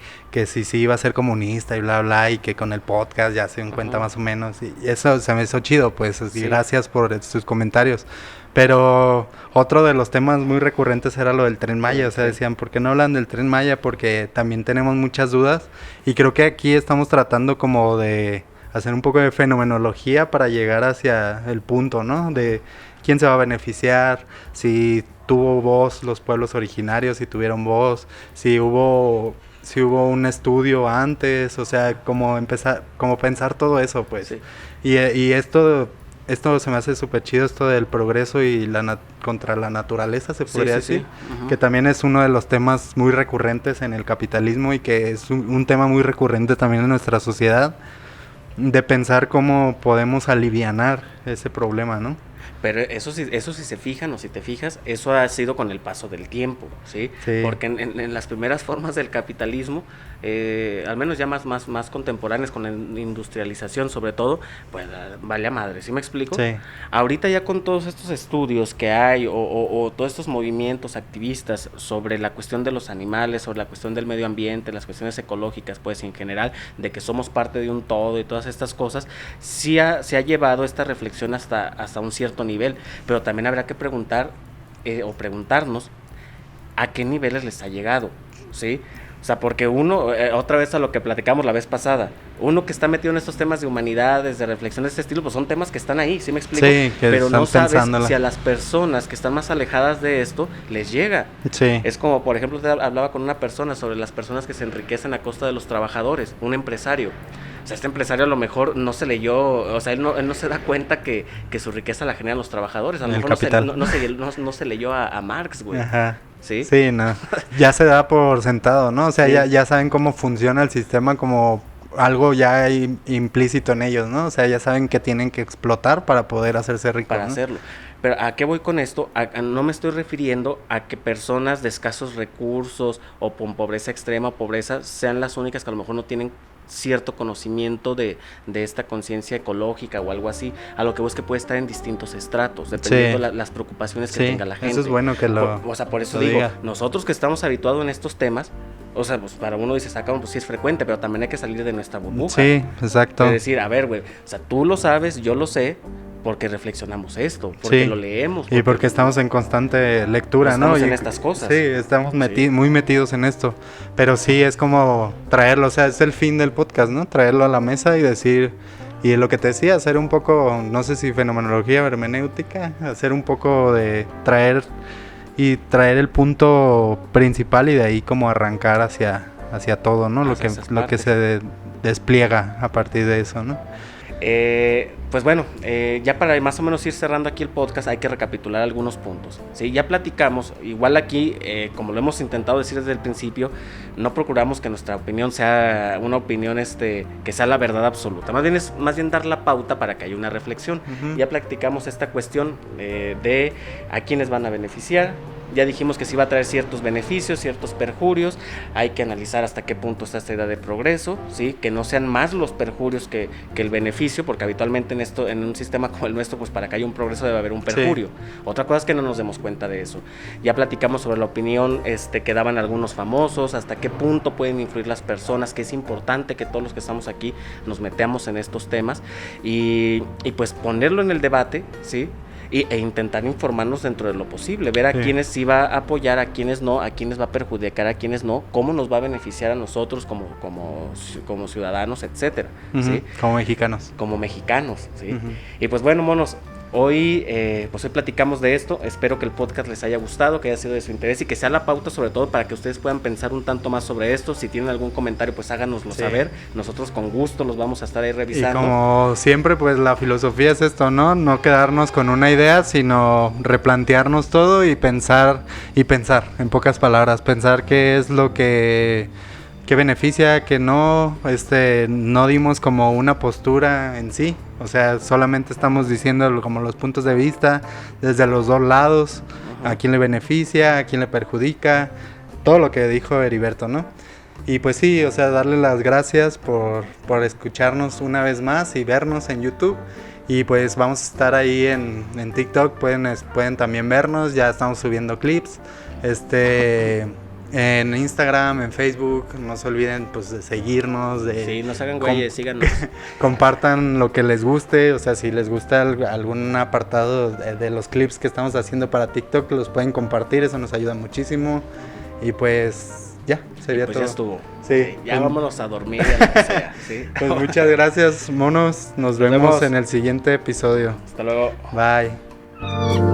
sí iba a ser comunista y bla, bla, y que con el podcast ya se dan cuenta más o menos, y eso se me hizo chido, pues, y gracias por sus comentarios. Pero otro de los temas muy recurrentes era lo del Tren Maya, o sea, decían, ¿por qué no hablan del Tren Maya? Porque también tenemos muchas dudas y creo que aquí estamos tratando como de hacer un poco de fenomenología para llegar hacia el punto, ¿no? De quién se va a beneficiar, si tuvo voz los pueblos originarios, si tuvieron voz, si hubo un estudio antes, o sea, como pensar todo eso, pues. Y esto se me hace súper chido, esto del progreso y contra la naturaleza, se podría decir, que también es uno de los temas muy recurrentes en el capitalismo y que es un tema muy recurrente también en nuestra sociedad, de pensar cómo podemos alivianar ese problema, ¿no? Pero eso sí se fijan o si te fijas, eso ha sido con el paso del tiempo, ¿sí? Porque en las primeras formas del capitalismo, al menos ya más contemporáneas, con la industrialización sobre todo, pues vale a madre, ¿sí me explico? Ahorita ya con todos estos estudios que hay o todos estos movimientos activistas sobre la cuestión de los animales, sobre la cuestión del medio ambiente, las cuestiones ecológicas, pues en general, de que somos parte de un todo y todas estas cosas, se ha llevado esta reflexión hasta un cierto nivel, pero también habrá que preguntar o preguntarnos a qué niveles les ha llegado, ¿sí? O sea, porque uno, otra vez a lo que platicamos la vez pasada, uno que está metido en estos temas de humanidades, de reflexión de este estilo, pues son temas que están ahí, ¿sí me explico? Pero no sabes si a las personas que están más alejadas de esto les llega. Es como, por ejemplo, hablaba con una persona sobre las personas que se enriquecen a costa de los trabajadores, un empresario. O sea, este empresario a lo mejor no se leyó, o sea, él no se da cuenta que su riqueza la generan los trabajadores. A lo mejor no se leyó a Marx, güey. Sí, no. Ya se da por sentado, ¿no? O sea, ya saben cómo funciona el sistema como algo ya implícito en ellos, ¿no? O sea, ya saben que tienen que explotar para poder hacerse ricos. Para hacerlo. Pero ¿a qué voy con esto? No me estoy refiriendo a que personas de escasos recursos o con pobreza extrema o pobreza sean las únicas que a lo mejor no tienen cierto conocimiento de esta conciencia ecológica o algo así. A lo que busque puede estar en distintos estratos, dependiendo las preocupaciones que tenga la gente. Eso es bueno que por eso digo, diga. Nosotros que estamos habituados en estos temas, o sea, pues para uno dice, pues sí es frecuente, pero también hay que salir de nuestra burbuja. Sí, exacto. Es decir, a ver, güey, o sea, tú lo sabes, yo lo sé, porque reflexionamos esto, porque lo leemos. Y porque estamos en constante lectura, estamos ¿no? en estas cosas. Sí, estamos muy metidos en esto. Pero sí, es como traerlo, o sea, es el fin del podcast, ¿no? Traerlo a la mesa y decir, y lo que te decía, hacer un poco, no sé si fenomenología o hermenéutica, hacer un poco de traer el punto principal y de ahí como arrancar hacia todo, ¿no? Lo que se despliega a partir de eso, ¿no? Pues bueno, ya para más o menos ir cerrando aquí el podcast hay que recapitular algunos puntos, ¿sí? Ya platicamos, igual aquí, como lo hemos intentado decir desde el principio, no procuramos que nuestra opinión sea una opinión que sea la verdad absoluta, más bien dar la pauta para que haya una reflexión. Uh-huh. Ya platicamos esta cuestión de a quiénes van a beneficiar. Ya dijimos que sí va a traer ciertos beneficios, ciertos perjurios. Hay que analizar hasta qué punto está esta idea de progreso, ¿sí? Que no sean más los perjurios que el beneficio, porque habitualmente en un sistema como el nuestro, pues para que haya un progreso debe haber un perjurio. Sí. Otra cosa es que no nos demos cuenta de eso. Ya platicamos sobre la opinión que daban algunos famosos, hasta qué punto pueden influir las personas, que es importante que todos los que estamos aquí nos metamos en estos temas y pues ponerlo en el debate, ¿sí? E intentar informarnos dentro de lo posible, ver a quiénes sí va a apoyar, a quiénes no, a quiénes va a perjudicar, a quiénes no, cómo nos va a beneficiar a nosotros como ciudadanos, etcétera, uh-huh. ¿sí? Como mexicanos, ¿sí? Uh-huh. Y pues bueno, monos, hoy platicamos de esto. Espero que el podcast les haya gustado, que haya sido de su interés y que sea la pauta sobre todo para que ustedes puedan pensar un tanto más sobre esto. Si tienen algún comentario, pues háganoslo saber. Nosotros con gusto los vamos a estar ahí revisando. Y como siempre, pues la filosofía es esto, ¿no? No quedarnos con una idea, sino replantearnos todo y pensar, en pocas palabras, pensar qué es lo que beneficia, que no dimos como una postura en sí, o sea, solamente estamos diciendo como los puntos de vista desde los dos lados, uh-huh. A quién le beneficia, a quién le perjudica, todo lo que dijo Heriberto, ¿no? Y pues sí, o sea, darle las gracias por escucharnos una vez más y vernos en YouTube. Y pues vamos a estar ahí en TikTok, pueden también vernos, ya estamos subiendo clips, en Instagram, en Facebook, no se olviden pues de seguirnos, sí, no se hagan güeyes, síganos. Compartan lo que les guste, o sea, si les gusta algún apartado de los clips que estamos haciendo para TikTok, los pueden compartir, eso nos ayuda muchísimo. Y pues ya, sería todo. Ya estuvo. Sí. Ya vámonos a dormir, a lo que sea, ¿sí? Pues muchas gracias, monos, nos vemos en el siguiente episodio. Hasta luego. Bye.